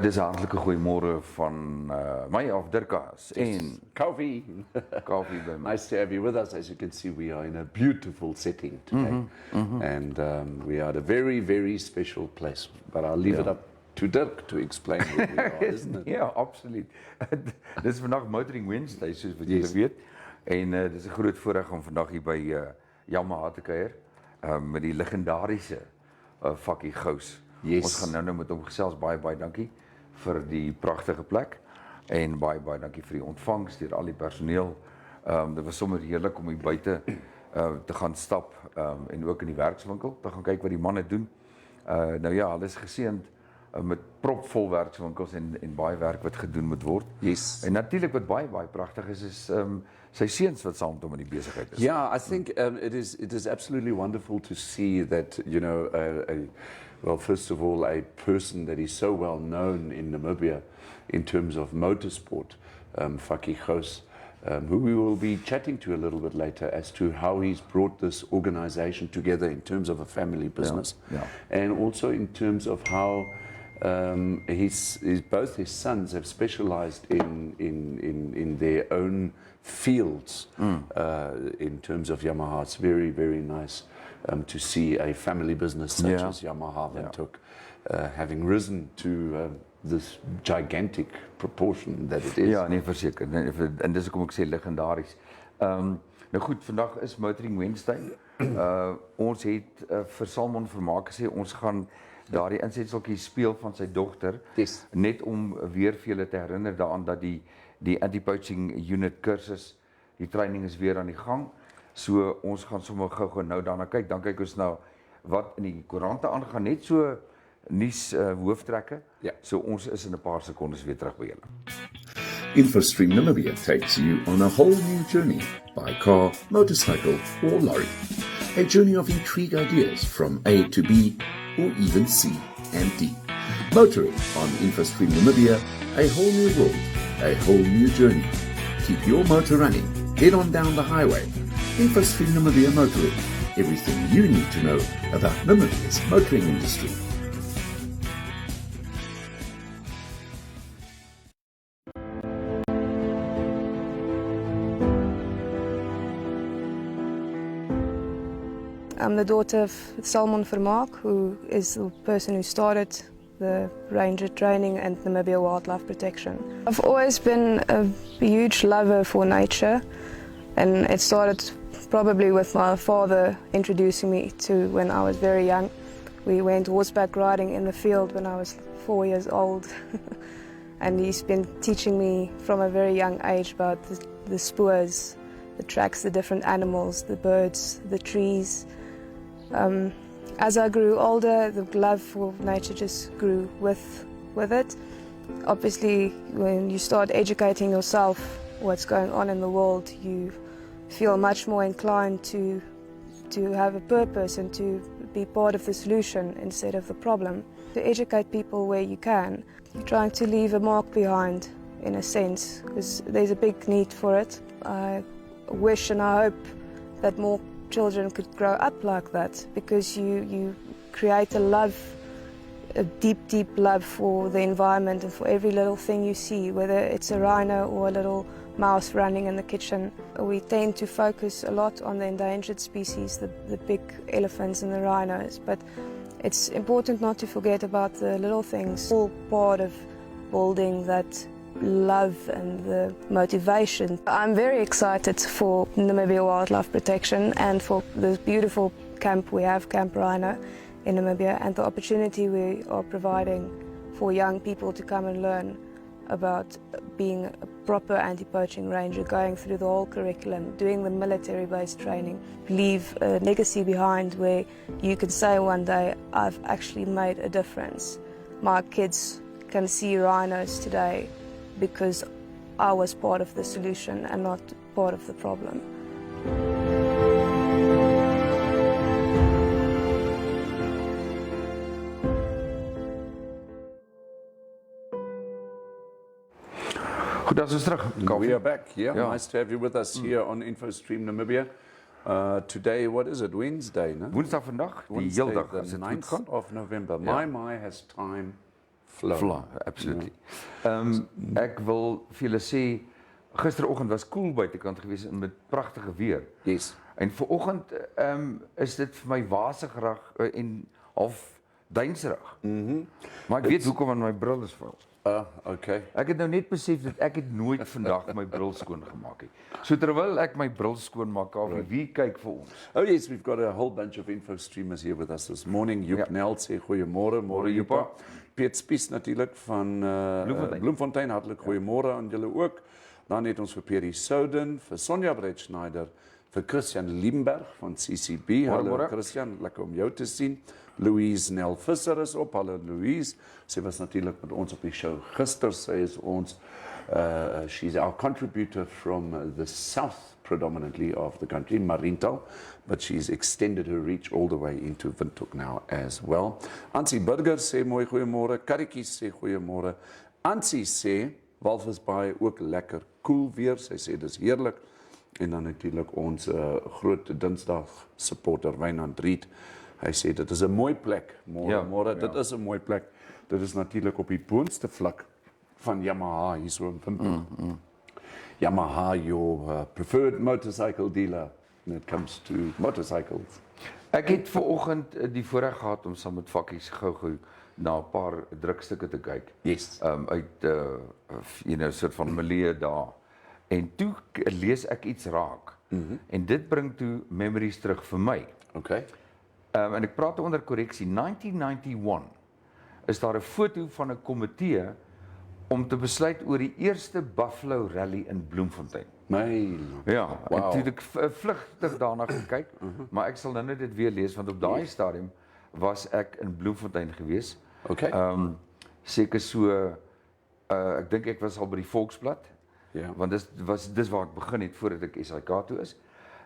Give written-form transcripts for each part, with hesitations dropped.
Dis 'n hartlike goeiemôre van my af Dirkas en Kaufeee. Kaufeee by my. Nice to have you with us. As you can see, we are in a beautiful setting today. And we are at a very, very special place. But I'll leave it up to Dirk to explain where we are, isn't it? Ja, absoluut. Dis vandag Motoring Wednesday, soos wat julle weet. En dis 'n groot voorreg om vandag hier by Yamaha te kuier met die legendariese Fakkie Gouws. Yes. Ons gaan nou met hom gesels. Baie dankie vir die pragtige plek en baie dankie vir die ontvangs deur al die personeel. Dit was sommer heerlik om hier buite te gaan stap en ook in die werkswinkel te gaan kyk wat die manne doen. Nou ja, hulle is geseënd met propvol werkswinkels en baie werk wat gedoen moet word. Yes. En natuurlik wat baie pragtig is sy seuns wat saam met hom in die besigheid is. Yeah, I think it is absolutely wonderful to see that, you know, well, first of all, a person that is so well known in Namibia in terms of motorsport, Fakkie Gouws, who we will be chatting to a little bit later as to how he's brought this organization together in terms of a family business, and also in terms of how both his sons have specialized in their own fields in terms of Yamaha. It's very nice to see a family business such as Yamaha that took, having risen to this gigantic proportion that it is. Ja, nee, verseker. En dis hoekom ek sê legendaries. Nou goed, vandag is Motoring Wednesday. Ons het vir Salmon Vermaak gesê ons gaan daardie insetseltjie speel van sy dogter, net om weer vir julle te herinner daaraan dat die anti-poaching unit kursus, die training is weer aan die gang. So ons gaan sommer gou nou daarna kyk. Dan kyk ons nou wat in die koerante aangaan, net so nuus hooftrekke. So ons is in 'n paar sekondes weer terug by julle. InfoStream Namibia takes you on a whole new journey by car, motorcycle or lorry. A journey of intrigue ideas from A to B or even C and D. Motoring on InfoStream Namibia, a whole new world, a whole new journey. Keep your motor running. Head on down the highway. InfoStream Namibia Motoring. Everything you need to know about Namibia's motoring industry. I'm the daughter of Salmon Vermaak, who is the person who started the ranger training and Namibia wildlife protection. I've always been a huge lover for nature, and it started probably with my father introducing me to when I was very young. We went horseback riding in the field when I was 4 years old, and he's been teaching me from a very young age about the spoors, the tracks, the different animals, the birds, the trees. As I grew older, the love for nature just grew with it. Obviously, when you start educating yourself what's going on in the world, you feel much more inclined to have a purpose and to be part of the solution instead of the problem. To educate people where you can, you're trying to leave a mark behind, in a sense, because there's a big need for it. I wish and I hope that more children could grow up like that, because you create a deep love for the environment and for every little thing you see, whether it's a rhino or a little mouse running in the kitchen. We tend to focus a lot on the endangered species, the big elephants and the rhinos, but it's important not to forget about the little things, all part of building that love and the motivation. I'm very excited for Namibia Wildlife Protection and for this beautiful camp we have, Camp Rhino in Namibia, and the opportunity we are providing for young people to come and learn about being a proper anti-poaching ranger, going through the whole curriculum, doing the military-based training, leave a legacy behind where you can say one day, I've actually made a difference. My kids can see rhinos today because I was part of the solution and not part of the problem. Goed, dat is terug. We are back. Nice to have you with us here on InfoStream Namibia. Today, what is it? Wednesday, no? Woensdag vandag, die Wednesday, heel dag the as dit goed 9th gaan. of November. My has time flow. Absolutely. Ek wil vir julle sê, gisteroggend was koel buitekant geweest en met pragtige weer. Yes. En vanoggend is dit vir my waserig en half duinserig. Maar ek weet hoekom, want my bril is vuil. Okay. Ek het nou net besef dat ek het nooit vandag my bril skoon gemaak het. So terwyl ek my bril skoon maak, wie kyk vir ons? Oh yes, we've got a whole bunch of info streamers here with us this morning. Joep Nel sê goeiemôre, môre Joepa. Piet Spies natuurlik van Bloemfontein, hartlik goeiemôre aan julle ook. Dan het ons vir Pierre Souden, vir Sonja Breitschneider, vir Christian Liebenberg van CCB. Hallo Christian, lekker om jou te sien. Louise Nel Visser is op. Hallo Louise. Sy was natuurlik met ons op die show gister. Sy is ons she's our contributor from the south predominantly of the country, Marintal, but she's extended her reach all the way into Windhoek now as well. Ansie Burger sê mooi goeiemôre. Karretjies sê goeiemôre. Ansie sê Walvisbaai ook lekker koel weer. Sy sê dis heerlik. En dan natuurlik ons groot Dinsdag supporter Wynand Riet. Hy sê dit is 'n mooi plek. Môre, dit is 'n mooi plek. Dit is natuurlik op die boonste vlak van Yamaha hier so in Windhoek. Yamaha, your preferred motorcycle dealer when it comes to motorcycles. Ek het vanoggend die voorreg gehad om saam met Fakkie gou na 'n paar drukstukke te kyk. Yes. Uit soort van Malee daar. En toe lees ek iets raak. En dit bring toe memories terug vir my. Okay. En ek praat onder korreksie. 1991 is daar 'n foto van 'n komitee om te besluit oor die eerste Buffalo Rally in Bloemfontein. Ja, wow. En toe het ek vlugtig daarna gekyk, maar ek sal nou net dit weer lees, want op daai stadium was ek in Bloemfontein gewees. Okay. Seker so, ek dink ek was al by die Volksblad, want dis waar ek begin het voordat ek SAK toe is.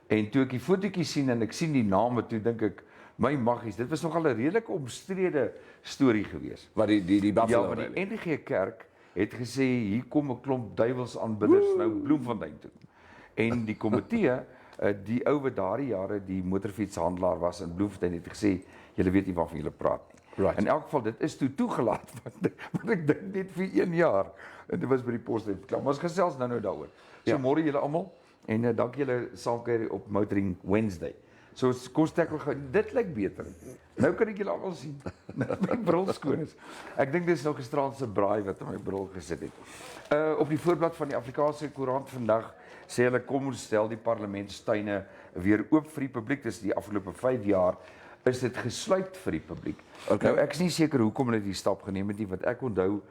En toe ek die fotootjie sien en ek sien die name, toe dink ek, my maggies, dit was nogal 'n redelike omstrede storie gewees. Wat die Buffalo Rally? Ja, want die NG Kerk het gesê, hier kom 'n klomp duiwelsaanbidders nou Bloemfontein toe. En die komitee, die ou wat daardie jare die motorfietshandelaar was in Bloemfontein, het gesê, julle weet nie waarvan julle praat nie. Right. In elk geval, dit is toe toegelaat, want ek dink net vir 1 jaar, en dit was by die Postnet klaar. Maar ons gesels nou daaroor. So môre julle almal, en dankie julle saamkuier op Motoring Wednesday. So kom ons tackle gou. Dit lyk beter. Nou kan ek julle almal sien. My bril skoon is. Ek dink dis nog gisterand se braai wat in my bril gesit het. Op die voorblad van die Afrikaanse Koerant vandag sê hulle kom ons stel die parlementstuine weer oop vir die publiek. Dis die afgelope 5 jaar is dit gesluit vir die publiek. Okay. Nou ek is nie seker hoekom hulle die stap geneem het nie, wat ek onthou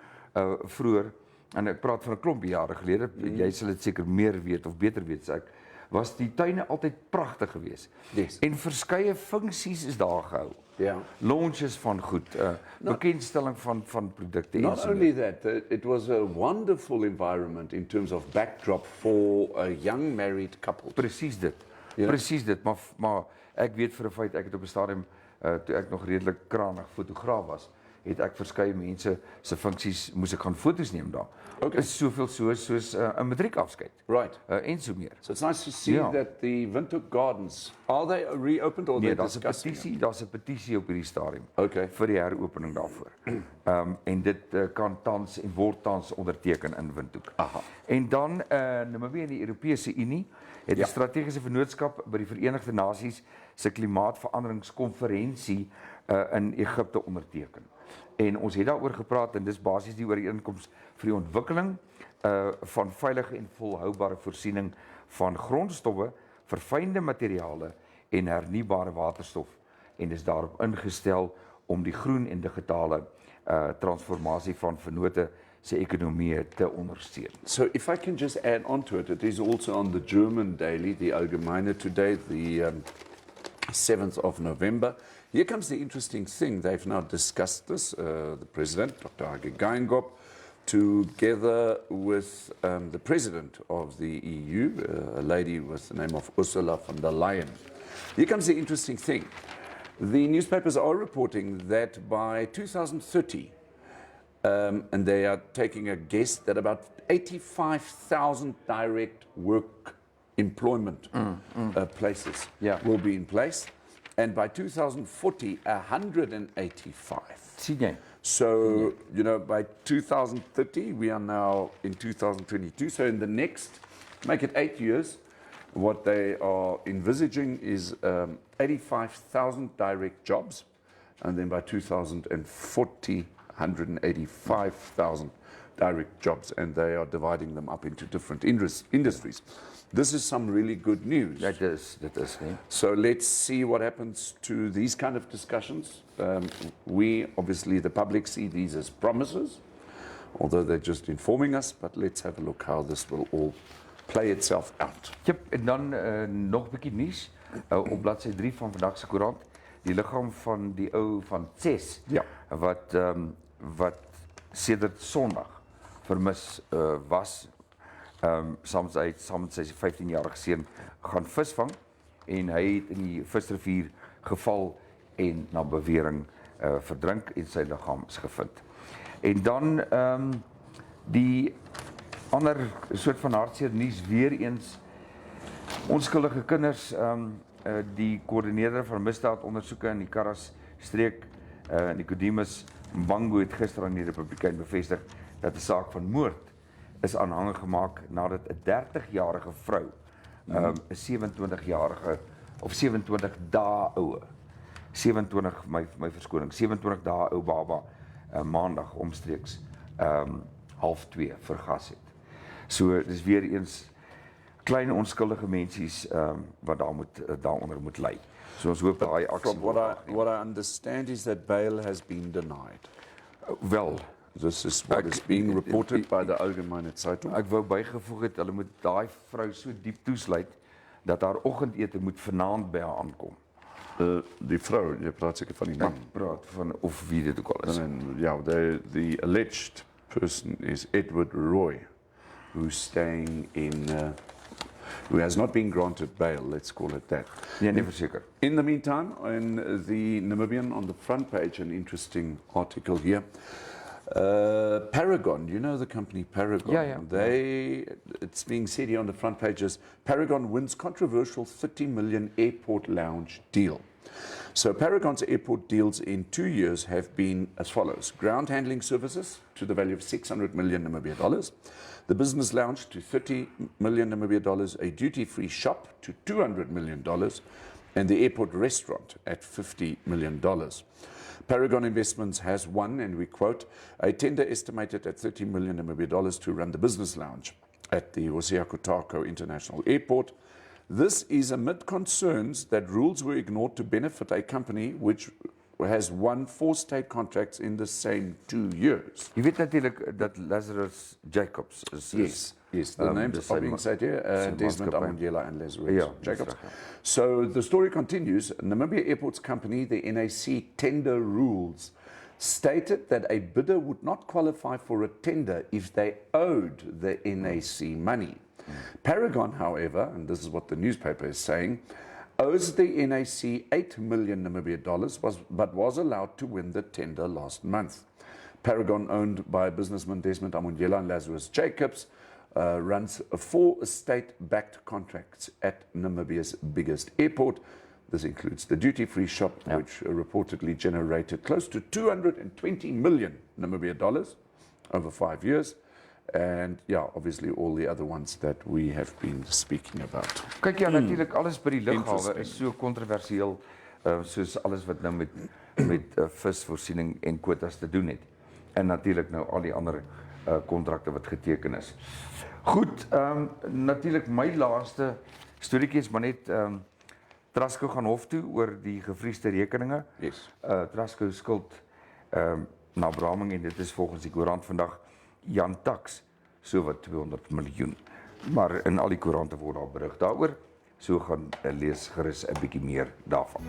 vroeër, en ek praat van 'n klompie jare gelede, jy sal dit seker meer weet of beter weet as ek, was die tuine altyd pragtig geweest. Yes. En verskeie funksies is daar gehou. Yeah. Launches van goed, bekendstelling van produkte. Not only that, it was a wonderful environment in terms of backdrop for a young married couple. Presies dit. Ja. Presies dit, maar ek weet vir 'n feit, ek het op 'n stadium, toe ek nog redelik kranig fotograaf was, het ek verskeie mense se funksies moes ek gaan foto's neem daar. Okay. Is soveel soos 'n matriekafskeid. Right. En so meer. So it's nice to see that the Windhoek Gardens, are they reopened or Nee, they're discussing? daar's 'n petisie op hierdie stadium. Okay. Vir die heropening daarvoor. En dit kan tans en word tans onderteken in Windhoek. Aha. En dan Namibië en die Europese Unie het 'n strategiese vennootskap by die Verenigde Nasies se klimaatsveranderingskonferensie in Egipte onderteken. En ons het daaroor gepraat en dis basies die ooreenkoms vir die ontwikkeling van veilige en volhoubare voorsiening van grondstowwe, verfynde materiale en hernubare waterstof. En dis daarop ingestel om die groen en digitale transformasie van vennote se ekonomie te ondersteun. So if I can just add on to it, it is also on the German daily, the Allgemeine today, the 7th of November. Here comes the interesting thing. They've now discussed this, the president, Dr. Fakkie Gouws, together with the president of the EU, a lady with the name of Ursula von der Leyen. Here comes the interesting thing. The newspapers are reporting that by 2030, and they are taking a guess that about 85,000 direct work employment places will be in place. And by 2040, 185. Sien jy? So, you know, by 2030, we are now in 2022. So in the next, make it 8 years, what they are envisaging is 85,000 direct jobs. And then by 2040, 185,000 direct jobs. And they are dividing them up into different industries. This is some really good news. That is. Yeah. So let's see what happens to these kind of discussions. We, obviously, the public see these as promises, although they're just informing us. But let's have a look how this will all play itself out. Yep, en dan nog 'n bietjie nuus op bladsy 3 van vandag se koerant. Die liggaam van die ou van 6 Ja. wat sedert Sondag vermis was. Saam met sy 15-jarige seun gaan visvang en hy het in die visrivier geval en na bewering verdrink en sy liggaam is gevind. En dan die ander soort van hartseer nuus weer eens onskuldige kinders, die koördineerder van misdaadondersoeke in die Karras streek, Nicodemus Mbango het gister aan die Republikein bevestig dat 'n saak van moord is aanhange gemaak nadat 'n 30-jarige vrou, 'n 27-jarige of 27 dae oue, 27 my verskoning, 27 dae ou baba maandag omstreeks 1:30 vergas het. So dis weer eens klein onskuldige mensies wat daaronder moet ly. So ons hoop daai aksie. From what I understand is that bail has been denied. Wel, This is what is being reported by the Allgemeine Zeitung. ek wou bygevoeg het, hulle moet daai vrou so diep toesluit dat haar oggendete moet vanaand by haar aankom. Die vrou, jy praat seker van die man. Ek praat van of wie dit ook al is. Yeah, the alleged person is Edward Roy, who's staying in, who has not been granted bail, let's call it that. Nee, nee, verseker. In the meantime, in the Namibian, on the front page, an interesting article here. Paragon, you know the company Paragon? Yeah. It's being said here on the front pages, Paragon wins controversial 30 million airport lounge deal. So Paragon's airport deals in 2 years have been as follows. Ground handling services to the value of 600 million Namibia dollars. The business lounge to 30 million Namibia dollars. A duty-free shop to 200 million dollars. And the airport restaurant at 50 million dollars. Paragon Investments has won, and we quote, a tender estimated at 30 million Namibia dollars to run the business lounge at the Hosea Kutako International Airport. This is amid concerns that rules were ignored to benefit a company which has won 4 state contracts in the same 2 years. Jy weet natuurlik dat Lazarus Jacobs is. Yes, the names are being said here, Desmond Amandela and Lazarus Jacobs. Right. So the story continues. Namibia Airports Company, the NAC tender rules, stated that a bidder would not qualify for a tender if they owed the NAC money. Paragon, however, and this is what the newspaper is saying, owes the NAC 8 million Namibia dollars, but was allowed to win the tender last month. Paragon, owned by businessman Desmond Amandela and Lazarus Jacobs, runs 4 state-backed contracts at Namibia's biggest airport. This includes the duty-free shop, which reportedly generated close to 220 million Namibia dollars over 5 years. And obviously all the other ones that we have been speaking about. Kyk natuurlik alles by die lughawe is so kontroversieel, soos alles wat nou met visvoorsiening en kwotas te doen het. En natuurlik nou al die ander kontrakte wat geteken is. Goed, natuurlik my laaste storieetjie is maar net Trasco gaan hof toe oor die gevriesde rekeninge. Yes. Trasco skuld na beraming en dit is volgens die koerant vandag Jan Tax so wat 200 miljoen. Maar in al die koerante word daar berig daaroor. So gaan lees gerus 'n bietjie meer daarvan.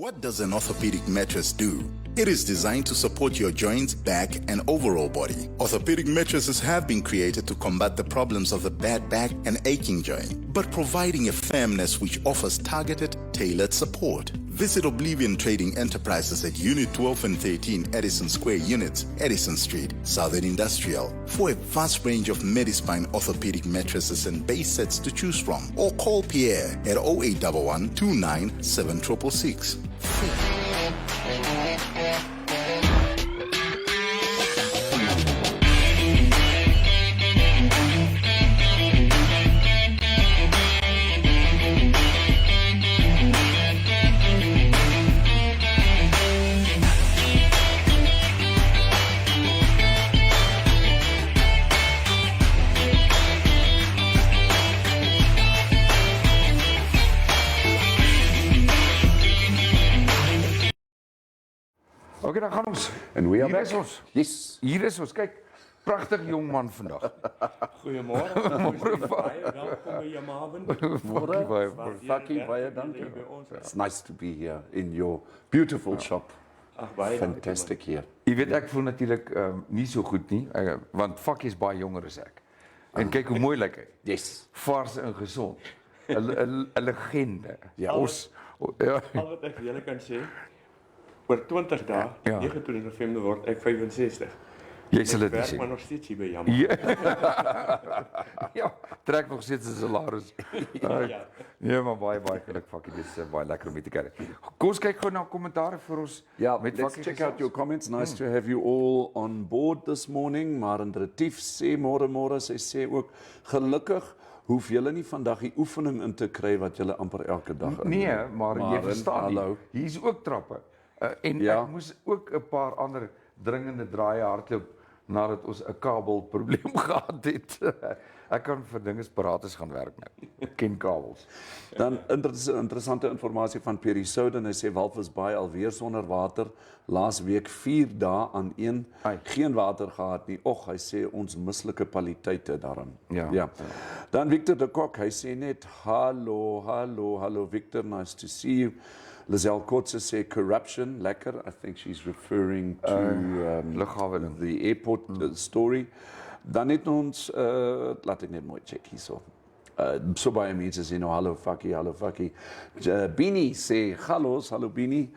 What does an orthopedic mattress do? It is designed to support your joints, back, and overall body. Orthopedic mattresses have been created to combat the problems of the bad back and aching joint, but providing a firmness which offers targeted, tailored support. Visit Oblivion Trading Enterprises at Unit 12 and 13 Edison Square Units, Edison Street, Southern Industrial, for a vast range of Medispine orthopedic mattresses and base sets to choose from, or call Pierre at 0811 29 7666. Oké, dan gaan ons. And we are Hier back. is ons. Yes. Hier is ons. Kyk, pragtig jong man vandag. Goeiemôre. Baie welkom by Yamaha. Fakkie, baie dankie. It's nice to be here in your beautiful shop. Ag baie Fantastic here. Jy weet ek voel natuurlik nie so goed nie, want Fakkie is baie jonger as ek. En kyk hoe mooi lyk hy. Yes. Vars en gesond. 'n legende. Ja. Ja. Al wat ek julle kan sê, oor 20 dae, Ja. 29 November word ek 65. Jy sal dit Ek nie werk maar sien. nog steeds hier by Yamaha. Ja. Ja, trek nog steeds 'n salaris. Ja. Ja, maar baie geluk Fakkie. Dis baie lekker om hier te kyk. Kom ons kyk gou na kommentaar vir ons Yeah, met let's Fakkie check gesels. out your comments. Nice to have you all on board this morning. Maren Retief sê môre, sy sê ook gelukkig hoef julle nie vandag die oefening in te kry wat julle amper elke dag in. Nee, maar jy Maren, verstaan nie. hallo. Hier is ook trappe. En Ja. ek moes ook 'n paar ander dringende draaie hardloop nadat ons 'n kabelprobleem gehad het. Ek kan vir dinge parates gaan werk nou. Ek ken kabels. Dan interessante inligting van Pierre Souden. Hy sê Walvisbaai alweer sonder water. Laas week 4 dae aan een Ai. geen water gehad nie. Och, hy sê ons mislike kwaliteite daarin. Ja. Dan Victor de Kok, hy sê net hallo Victor, nice to see you. Lizelle Kotze sê corruption, lekker. I think she's referring to Lughawe. the airport story. Dan het ons laat ek net mooi check hierso. So baie mense sê nou hallo Fakkie. Bini sê hallo Bini.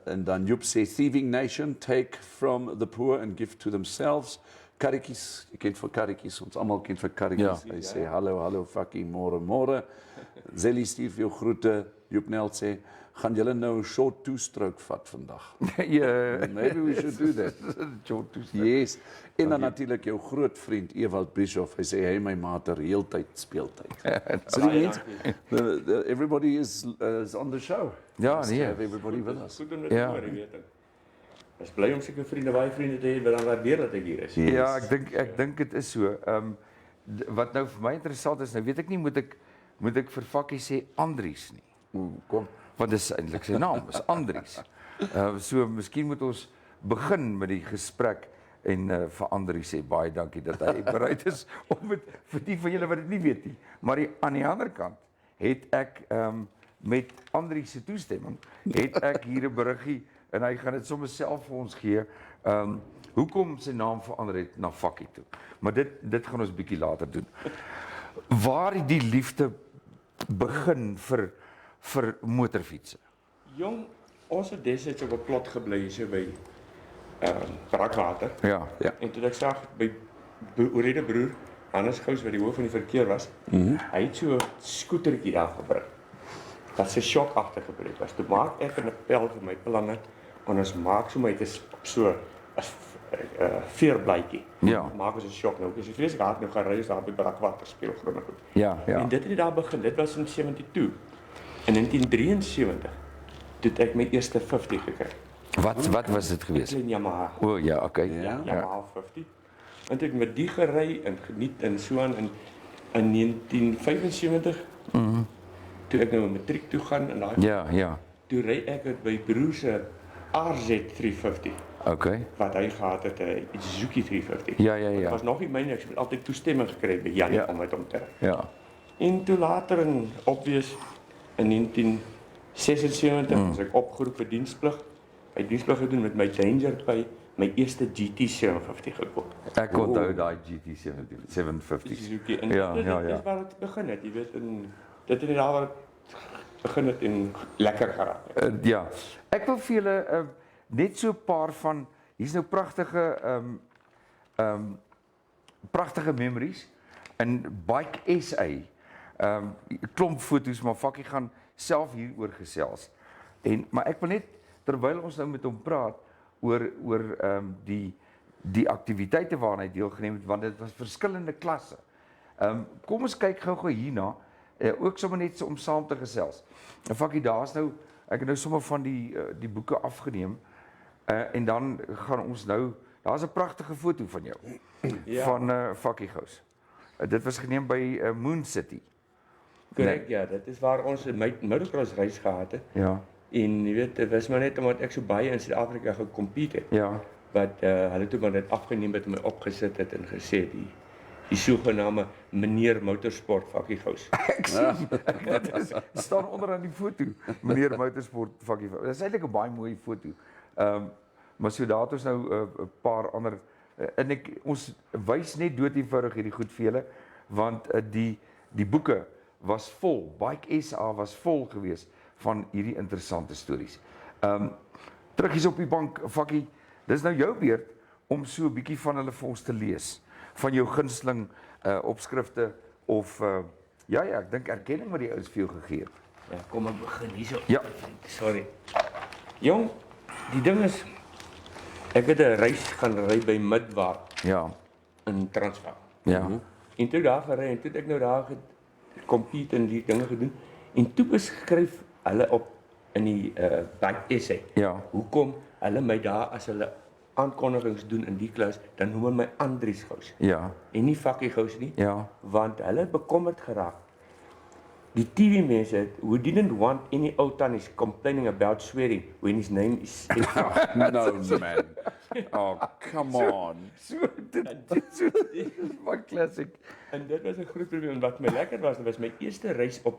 En dan Joep sê thieving nation, take from the poor and give to themselves. Karretjies, jy ken vir karretjies, ons almal ken vir karretjies. Ja. Hy sê hallo Fakkie, môre. Zelly Steve, jou groete. Joep Nel sê gaan julle nou 'n short two-stroke vat vandag? Ja. Maybe we should do that. Short two-stroke. Yes. En dan natuurlik jou groot vriend Ewald Bischoff. Hy sê hy my mater heeltyd speeltyd. So die mense, everybody is on the show. Ja, Nice to nee. have everybody with us. Goed om dit Ja. te hoor, jy weet. Ek is bly om seker vriende, baie vriende te hê wat dan waardeer dat ek hier is. Ja, ek dink dit is so. Wat nou vir my interessant is, nou weet ek nie moet ek vir Fakkie sê Andries nie. Kom. Want dis eintlik sy naam, is Andries. So miskien moet ons begin met die gesprek en vir Andries sê baie dankie dat hy bereid is om dit vir die van julle wat dit nie weet nie. Maar aan die ander kant het ek met Andries se toestemming het ek hier 'n beriggie en hy gaan dit sommer self vir ons gee. Hoekom sy naam verander het na Fakkie toe. Maar dit gaan ons bietjie later doen. Waar het die liefde begin vir motorfietsse? Jong, ons het destyds op 'n plot gebly hier so by Brakwater. Ja. En toe ek sag by oorlede broer Hannes Gouws wat die hoof van die verkeer was, hy het so 'n skootertjie daar gebring. Wat sy shock agtergebreek was. Toe maak ek 'n appel vir my planne en ons maak so met so 'n veerblaadjie. Ja. Maak ons 'n shock nou. Dis vreeslik hard nou gaan ry is daar by Brakwater speelgrond goed. Ja. En dit het daar begin. Dit was in 72. In 1973 toe het ek my eerste 50 gekry. Wat was dit geweest? Klein Yamaha. O ja, okay. Ja. Yamaha 50. En ek met die gery en geniet en so aan in 1975. Toe ek nou met matriek toe gaan en daai Ja. toe ry ek dit by broer se RZ 350 Okay. wat hy gehad het 'n Suzuki 350. Ja. Dit was nog nie myne, ek het altyd toestemming gekry by Jan om met hom te ry. Ja. En toe later in obvious in 19 76 was ek opgeroep vir diensplig. My diensplig gedoen met my Danger by my eerste GT 750 gekoop. Ek onthou daai GT 750. Suzuki. En Ja, dit ja, is ja. waar het begin het, jy weet, en dit is daar waar het begin het en lekker geraak het. Ja, ek wil vir julle net so 'n paar van, hier's nou pragtige memories in Bike SA. Klomp foto's, maar Fakkie gaan self hieroor gesels. Maar ek wil net, terwyl ons nou met hom praat, oor die aktiwiteite waaraan hy deelgeneem het, want dit was verskillende klasse. Kom ons kyk gou-gou hierna, ook sommer net so om saam te gesels. En Fakkie, daar's nou, ek het nou sommer van die boeke afgeneem, en dan gaan ons nou, daar's 'n pragtige foto van jou, van Fakkie Gouws. Dit was geneem by Moon City. Korrek, ja, dit is waar ons 'n motocross reis gehad het. Ja, En jy weet, dit was maar net omdat ek so baie in Suid-Afrika gekompete het. ja, Wat hulle toe maar net afgeneem het en my opgesit het en gesê die sogenaamde meneer motorsport Fakkie Gouws. ek sien, dit staan onder aan die foto, meneer Motorsport Fakkie Gouws. Dit is eintlik 'n baie mooi foto. Maar so daar het ons nou 'n paar ander, en ons wys net dood eenvoudig hierdie goed vir julle, want die boeke was vol, Bike SA was vol geweest van hierdie interessante stories. Terug hier op die bank, Fakkie, dis nou jou beurt om so 'n bietjie van hulle vir ons te lees, van jou gunsteling opskrifte of ja, ek dink erkenning wat die ouens vir jou gegee het. Ja, kom ek begin hierso. Ja. Sorry. Jong, die ding is, ek het 'n reis gaan ry by Midwaar Ja, in Transvaal. ja, En toe daar gery en toe het ek nou daar gecompete en die dinge gedoen. En toe beskryf hulle op in die Bike essay. ja, Hoekom hulle my daar as hulle aankondigings doen in die klas, dan noem hulle my Andries Gouws. ja, En nie Fakkie Gouws nie, ja, want hulle bekommerd geraak. Die TV mense, who didn't want any old tannies complaining about swearing when his name is No, man. Oh, come on. so, wat classic. En dit was 'n groot probleem. En wat my lekker was, dit was my eerste reis op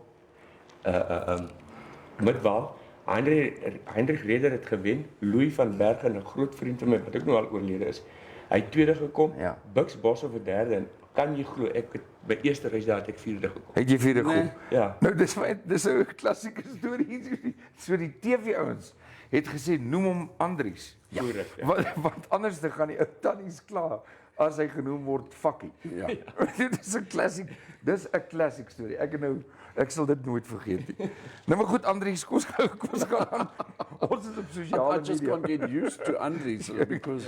Midwaar. Heinrich Reder het gewen, Louis van Bergen, 'n groot vriend van my wat ook nou al oorlede is. Hy het tweede gekom, Ja. Bux Boshoff het derde en kan jy glo ek het by eerste reis daar het ek vierde gekom. Het jy vierde Nee. goed? Ja. Nou dis 'n klassieke storie. So die TV ouens het gesê noem hom Andries. Korrek, ja. Want anders dan gaan die ou tannies kla as hy genoem word Fakkie. Ja. Dit is 'n klassiek. Dis 'n klassiek storie. Ek sal dit nooit vergeet nie. Nou maar goed Andries, kom ons gaan aan. Ons is op sosiale I just media. can't get used to Andries because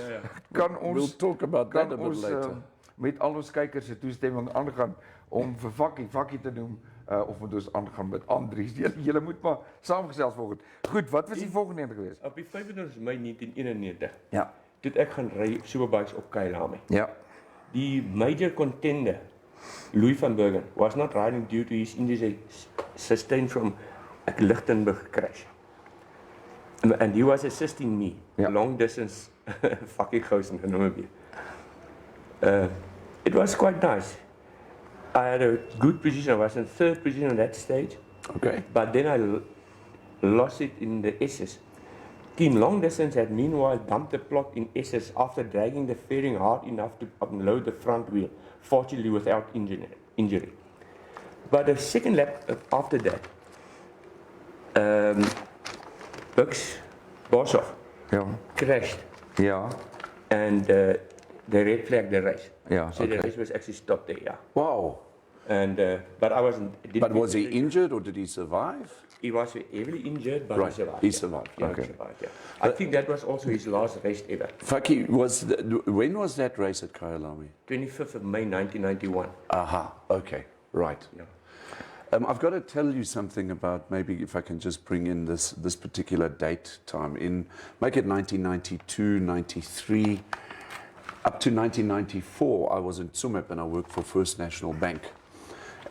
Kan ons we'll talk about that a bit ons later. met al ons kykers se toestemming aangaan om vir Fakkie te noem of moet ons aangaan met Andries. Julle moet maar saamgesels volgende. Goed, wat was die volgende een geweest? Op die 25 Mei 1991, Ja. toe het ek gaan ry superbikes op Kyalami. Ja. Die major contender, Louis van Bergen, was not riding due to his injury sustained from a Lichtenberg crash. And he was assisting me, Ja. long distance Fakkie Gouws in Namibia. It was quite nice. I had a good position. I was in third position on that stage, Okay. but then I lost it in the S's. Team Long Distance had meanwhile dumped the plot in S's after dragging the fairing hard enough to unload the front wheel, fortunately without injury. But the second lap after that, Bux Boshoff Ja. crashed Ja. and they red flagged the race. Ja, So the okay. race was actually stopped there, yeah. Wow. And but I wasn't. But was he injured or did he survive? He was heavily injured, but Right, he survived. he survived, Yeah, okay. he survived, yeah. I think that was also his last race ever. Fakkie, when was that race at Kyalami? 25th of May 1991. Aha, okay, right. Yeah. I've got to tell you something about, maybe if I can just bring in this particular date time. Make it 1992, 93, up to 1994, I was in Tsumeb and I worked for First National Bank.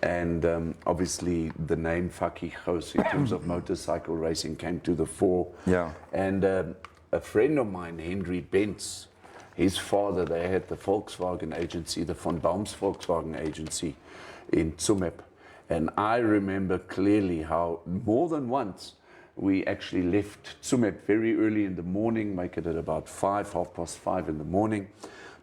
And obviously the name Fakkie Gouws in terms of motorcycle racing came to the fore. Yeah. And a friend of mine, Henry Bentz, his father, they had the Volkswagen agency, the Von Baum's Volkswagen agency in Tsumeb. And I remember clearly how more than once we actually left Tsumeb very early in the morning, make it at about 5:30 in the morning,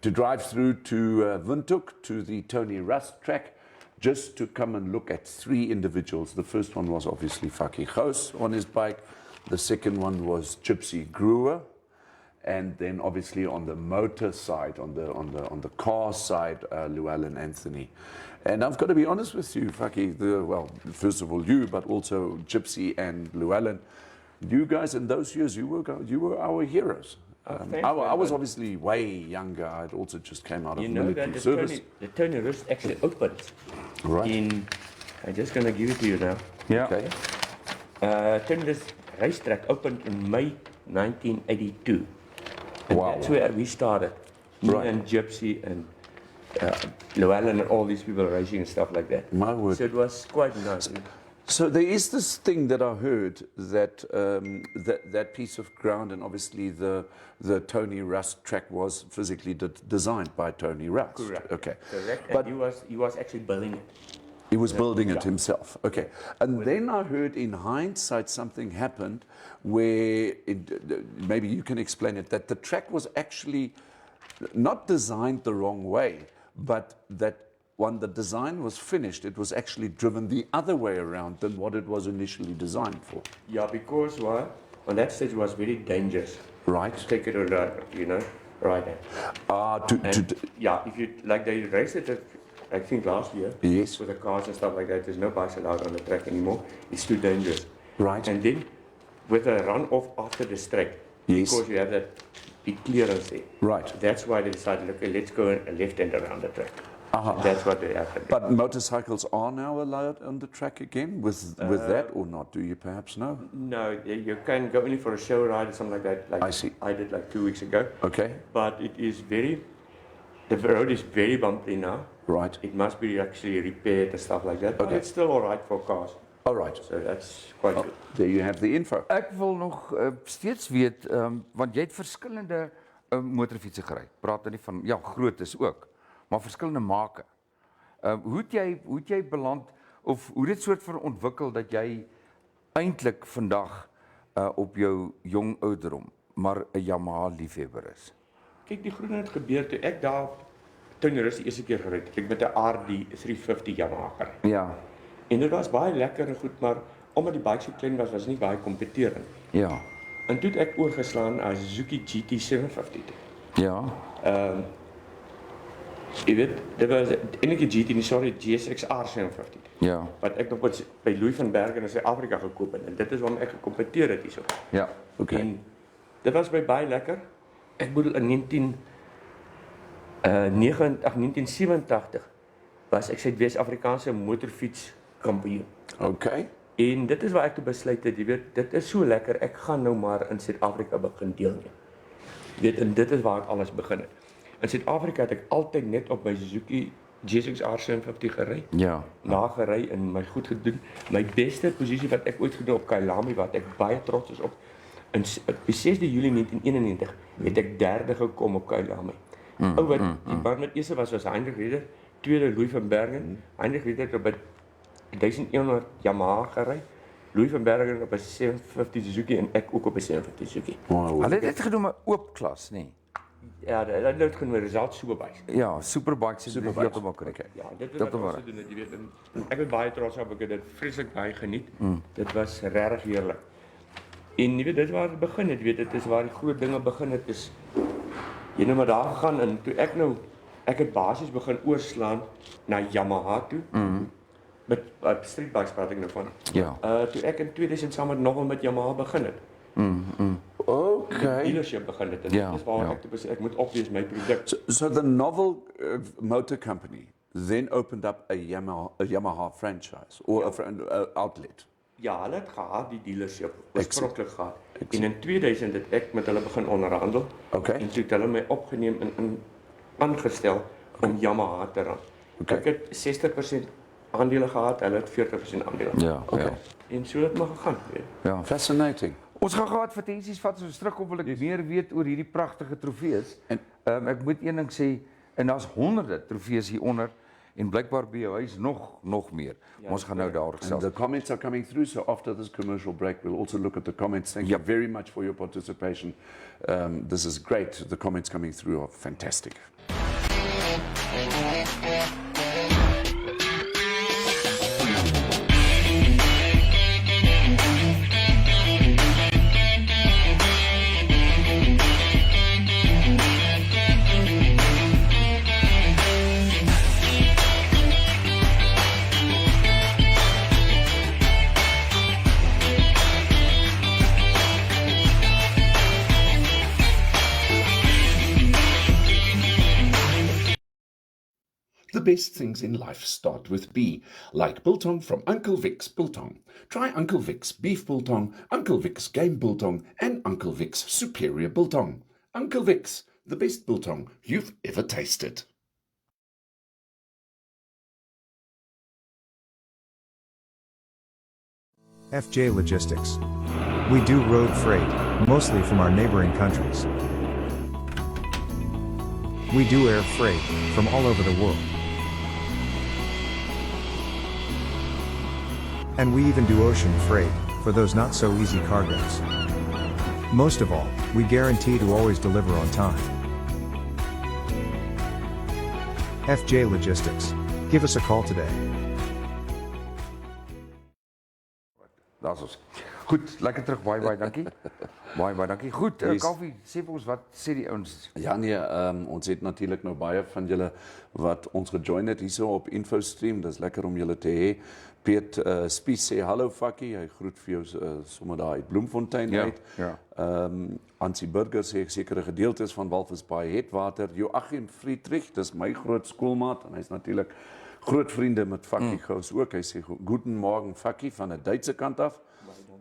to drive through to Windhoek, to the Tony Rust track, just to come and look at 3 individuals. The first one was obviously Fakkie Gouws on his bike. The second one was Gypsy Brewer. And then obviously on the motor side, on the car side, Llewellyn Anthony. And I've got to be honest with you, Fakkie, well, first of all you, but also Gypsy and Llewellyn, you guys in those years, you were our heroes. I was obviously way younger. I'd also just came out of military service. The Tony Rust actually opened. Right. I'm just going to give it to you now. Ja. Okay. Tony Rust racetrack opened in May 1982. And Wow. that's where we started. Me Right. and Gypsy and Llewellyn and all these people racing and stuff like that. My word. So it was quite nice. So there is this thing that I heard that that piece of ground, and obviously the Tony Rust track was physically designed by Tony Rust. Correct. Okay. Correct. But And he was actually building it. he was building it himself. Okay. And then I heard in hindsight something happened where, maybe you can explain it, that the track was actually not designed the wrong way, but that when the design was finished, it was actually driven the other way around than what it was initially designed for. Yeah, because why? On that stage it was very dangerous. Right. Take it or right there. Yeah, if you like they raced it, I think last year. Yes. With the cars and stuff like that, there's no bikes allowed on the track anymore. It's too dangerous. Right. And then with a run off after the straight, Yes. because you have that big clearance there. Right. That's why they decided, okay, let's go a left hand around the track. That's what they happened. But motorcycles are now allowed on the track again with that or not? Do you perhaps know? No, you can go only for a show ride or something like that. Like I see. I did like 2 weeks ago. Okay. But it is the road is very bumpy now. Right. It must be actually repaired and stuff like that. But Okay. it's still all right for cars. All right. So that's quite good. There you have the info. Ek wil nog steeds weet, want jy het verskillende motorfietsse gery. Praat nie van, ja, grootes ook, maar verskillende make. Hoe het jy beland, of hoe dit soort van ontwikkel, dat jy eintlik vandag op jou jong ouderdom, maar 'n Yamaha liefhebber is? Kyk, die groene het gebeur toe ek daar Tony Rust die eerste keer gery het. Ek met 'n RD 350 Yamaha gery. Ja, En dit was baie lekker en goed, maar omdat die bike so klein was, was dit nie baie kompeterend. ja, En toe het ek oorgeslaan as Suzuki GT 750 toe. ja, Jy weet, dit was enige GT, sorry, GSX R 750 toe. ja, Wat ek nog by Louis van Bergen in Suid-Afrika gekoop het. En dit is waarom ek gekompeteer het hierso. ja, Okay. En dit was baie lekker. Ek bedoel in 1987 was ek Suid-Wes-Afrikaanse motorfiets kampioen. Okay. En dit is waar ek toe besluit het, jy weet, dit is so lekker, ek gaan nou maar in Suid-Afrika begin deelneem. Jy weet, en dit is waar ek alles begin het. In Suid-Afrika het ek altyd net op my Suzuki GSX R 750 gery. ja, Nagery en my goed gedoen. My beste posisie wat ek ooit gedoen op Kailami, wat ek baie trots is op. Op 6 Julie 1991 het ek derde gekom op Kailami. Wat die man met eerste was Heinrich Rieder, tweede Louis van Bergen. Heinrich Rieder het op 1100 Yamaha gery. Louis van Bergen op 'n 750 Suzuki en ek ook op 'n 750 Suzuki. Wow. hulle het dit gedoen met oop klas, nee. Ja, dat het genoem result superbikes. Ja, superbikes is Superbikes. heeltemal korrek. Okay. Ja, dit is Dat wat ons waar. gedoen het, jy weet. En ek het baie trots op, ek het dit vreeslik baie geniet. Dit was regtig heerlik. En jy weet, dit is waar het begin het, jy weet, dit is waar die groot dinge begin het, is jy nou maar daar gegaan en toe ek het basies begin oorslaan na Yamaha toe. Met streetbikes praat ek nou van. Ja, Toe ek in 2000 saam met nogal met Yamaha begin het. Okay. Dealership begin het. En Ja, dit is waar ja. ek toe besluit ek moet opwees my produk. So the novel motor company then opened up a Yamaha franchise or a outlet. Ja, hulle het gehad die dealership oorspronklik gehad. En in 2000 het ek met hulle begin onderhandel. Okay. En toe het hulle my opgeneem en aangestel om Yamaha te ran. Okay. Ek het 60% aandele gehad, hulle het 40% aandele. ja, Okay. ja, En so het maar gegaan, weet. ja. Fascinating. Ons gaan advertensies vat, so terug op wil ek meer weet oor hierdie pragtige trofees. En- Ek moet een ding sê, en daar's honderde trofees hieronder, en blykbaar by jou huis nog meer. Ons gaan nou daar And gesels. the comments are coming through, so after this commercial break, we'll also look at the comments. Thank you very much for your participation. This is great. The comments coming through are fantastic. The best things in life start with B, like biltong from Uncle Vic's Biltong. Try Uncle Vic's Beef Biltong, Uncle Vic's Game Biltong, and Uncle Vic's Superior Biltong. Uncle Vic's, the best biltong you've ever tasted. FJ Logistics. We do road freight, mostly from our neighboring countries. We do air freight, from all over the world. And we even do ocean freight, for those not so easy cargoes. Most of all, we guarantee to always deliver on time. FJ Logistics. Give us a call today. Daar's ons. Goed, lekker terug, baie dankie. Baie dankie. Goed, Kaufee, sê vir ons, wat sê die ouens? Ja nee, ons het natuurlik nou baie van julle wat ons gejoin het hierso op InfoStream. Dis lekker om julle te hê. Piet Spies sê hallo Fakkie, hy groet vir jou sommer daar uit Bloemfontein uit. Ansie Burger sê sekere gedeeltes van Walvisbaai het water. Joachim Friedrich, dis my groot skoolmaat en hy's natuurlik groot vriende met Fakkie Gouws ook. Hy sê guten morgen Fakkie van 'n Duitse kant af.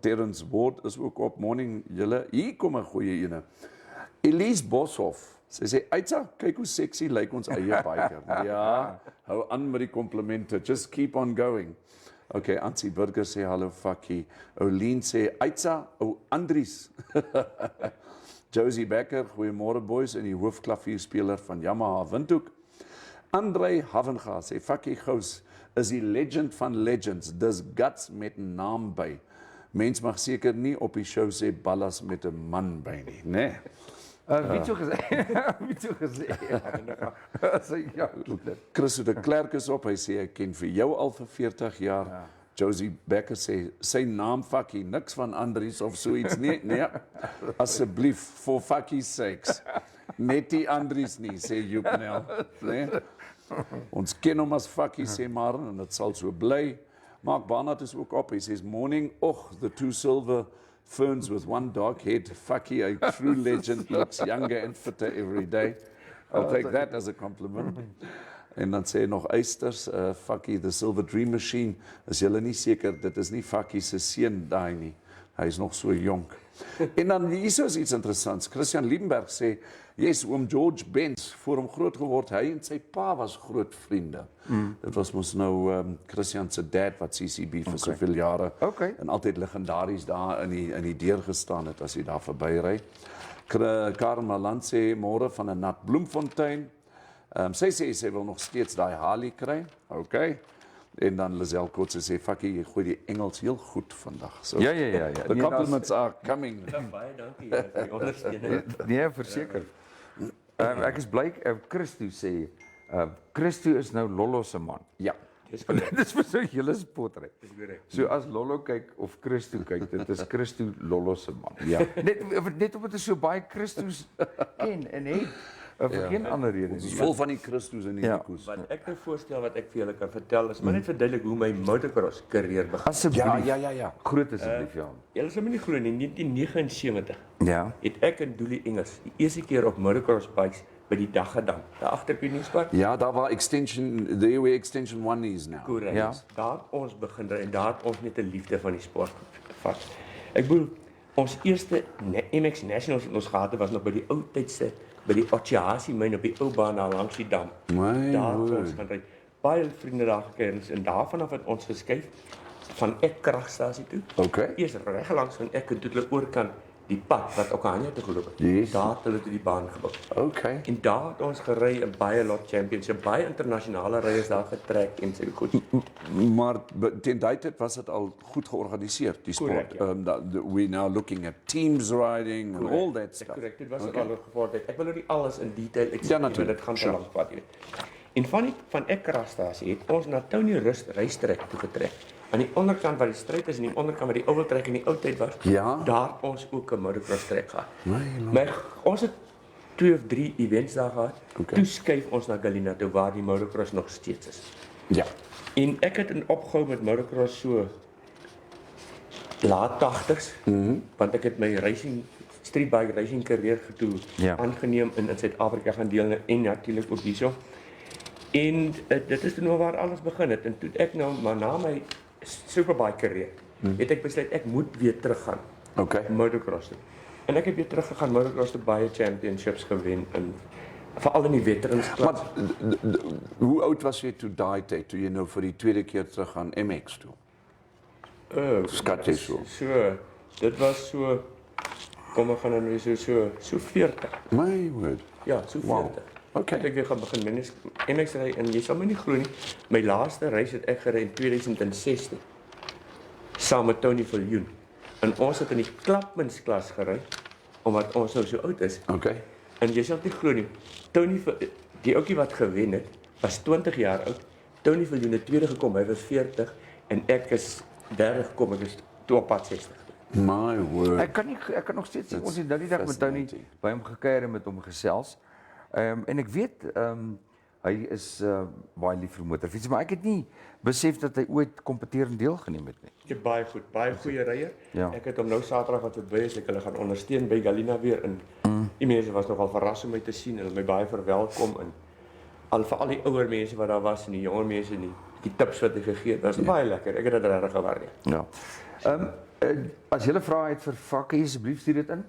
Terrence Ward is ook op morning julle. Hier kom 'n goeie ene. Elise Boshoff. Sy sê Aitsa, kyk hoe sexy lyk ons eie biker. Ja, hou aan met die komplimente. Just keep on going. Okay, Ansie Burger sê hallo Fakkie. Oline sê Aitsa, Andries. Josie Becker, goeiemôre boys en die hoofklavierspeler van Yamaha Windhoek. Andrei Havenga sê Fakkie Gouws is die legend van legends. Dis guts met 'n naam by. Mens mag seker nie op die show sê ballas met 'n man by nie, né? Wie het so gesê? Wie het so gesê? Ja, Chris de Klerk is op, hy sê ek ken vir jou al vir 40 jaar. Ja. Josie Becker sê sy naam Fakkie, niks van Andries of so iets nie. Nee, asseblief for Fakkie's sakes. Net die Andries nie, sê Joepnel, né? Ons ken hom as Fakkie sê maar en dit sal so bly. Mark Barnard is ook op. He says, morning, the two silver ferns with one dark head. Fakkie, a true legend, looks younger and fitter every day. I'll take that as a compliment. En dan sê nog Eysters, Fakkie, the silver dream machine. Is julle nie seker, dit is nie Fakkie se seun daai nie. Hy is nog so jonk. En dan hier is iets interessants. Christian Liebenberg sê, yes, oom George Benz, voor hom groot geword, hy en sy pa was groot vriende. Dit was mos nou Christian se dad wat CCB vir soveel jare en altyd legendaries daar in die deur gestaan het as hy daar verbyry. Karen Maland sê môre van 'n nat Bloemfontein. Sy sê sy wil nog steeds daai Harley kry. En dan Lisel Kotse sê Fakkie, jy gooi die Engels heel goed vandag. So, ja. The compliments are coming. Baie dankie vir die ondersteuning. Nee, verseker. Ek is bly Christo sê Christo is nou Lollo se man. Ja. Dit is vir so 'n hele spotry. So as Lollo kyk of Christo kyk, dit is Christo Lollo se man. Ja. Net omdat hy so baie Christos ken en het. Vir geen ander rede nie. Vol van die Christus en die Nikos. Wat ek nou voorstel wat ek vir julle kan vertel is maar net verduidelik hoe my motocross carrière begin. Asseblief. Ja. Groot asseblief, ja. Julle sal my nie glo nie, in 1979 het ek en Doelie Engels die eerste keer op motocross bikes by die Daggadam, daar agter by Nieuwspark. Ja, daar waar the way extension 1 is now. Correct. Ja. Daar het ons begin en daar het ons net 'n liefde van die sport gevat. Ek bedoel, ons eerste MX Nationals wat ons gehad het was nog by die ou tydse by die Otsiasi myn op die ou baan daar langs die dam. Daar het ons gaan ry. Baie vriende daar gekry en daarvan af het ons geskuif van ek kragstasie toe. Okay. Eers reg langs van ek en toe hulle oorkant die pad wat Okanja toe geloop het. Yes. Daar het hulle toe die baan gebou. Okay. En daar het ons gery 'n baie lot championship, baie internasionale ryers daar getrek en so goed. Maar ten daai tyd was dit al goed georganiseer, die sport. Correct, ja. We're now looking at teams riding and all that stuff. Correct, dit was al gevorderd. Ek wil nou nie alles in detail Ja, natuurlijk. dit gaan te lank vat hier. En van ek kragstasie het ons na Tony Rust rystrek toe getrek. Aan die onderkant waar die stryd is en die onderkant waar die ou trek in die ou tyd was, Ja. daar het ons ook 'n motocross trek gehad. Nee, Maar ons het 2 of 3 events daar gehad. Okay. Toe skuif ons na Galina toe waar die motocross nog steeds is. Ja. En ek het opgehou met motocross so laat 80s, want ek het my street bike racing carrière toe Ja. aangeneem in Suid-Afrika gaan deel en natuurlik ook hierso. En dit is toe nou waar alles begin het en toe ek nou maar na my superbike carrière het ek besluit ek moet weer teruggaan Okay. motocross toe. En ek het weer teruggegaan motocross toe, baie championships gewen en veral in die veterans klas. Maar hoe oud was jy toe daai tyd toe jy nou vir die tweede keer terug gaan MX toe? Skat jy so? Dit was so kom ek gaan nou so 40. My word. Ja, so 40. Wow. Okay. Het ek weer gaan begin MX ry en jy sal my nie glo nie. My laaste reis het ek gery in 2016 saam met Tony Viljoen. En ons het in die klapmensklas gery omdat ons nou so oud is. Okay. En jy sal nie glo nie. Die ouetjie wat gewen het, was 20 jaar oud. Tony Viljoen het tweede gekom, hy was 40 en ek is 30 gekom, ek is toe op pad 60. My word. Ek kan nog steeds sê, ons het nou die dag met Tony fascinating. by hom gekuier en met hom gesels. En ek weet hy is baie lief vir motorfiets, maar ek het nie besef dat hy ooit kompeterend deelgeneem het nie. Ek het baie goeie ryer. Ja. Ek het hom nou Saterdag wat verby is, ek hulle gaan ondersteun by Galina weer en die mense was nogal verras om my te sien en hulle my baie verwelkom en vir al die ouer mense wat daar was en die jonger mense en die tips wat hy gegee het, was baie lekker. Ek het dit regtig gewaardeer. Ja. As julle vrae het vir Fakkie, asseblief stuur dit in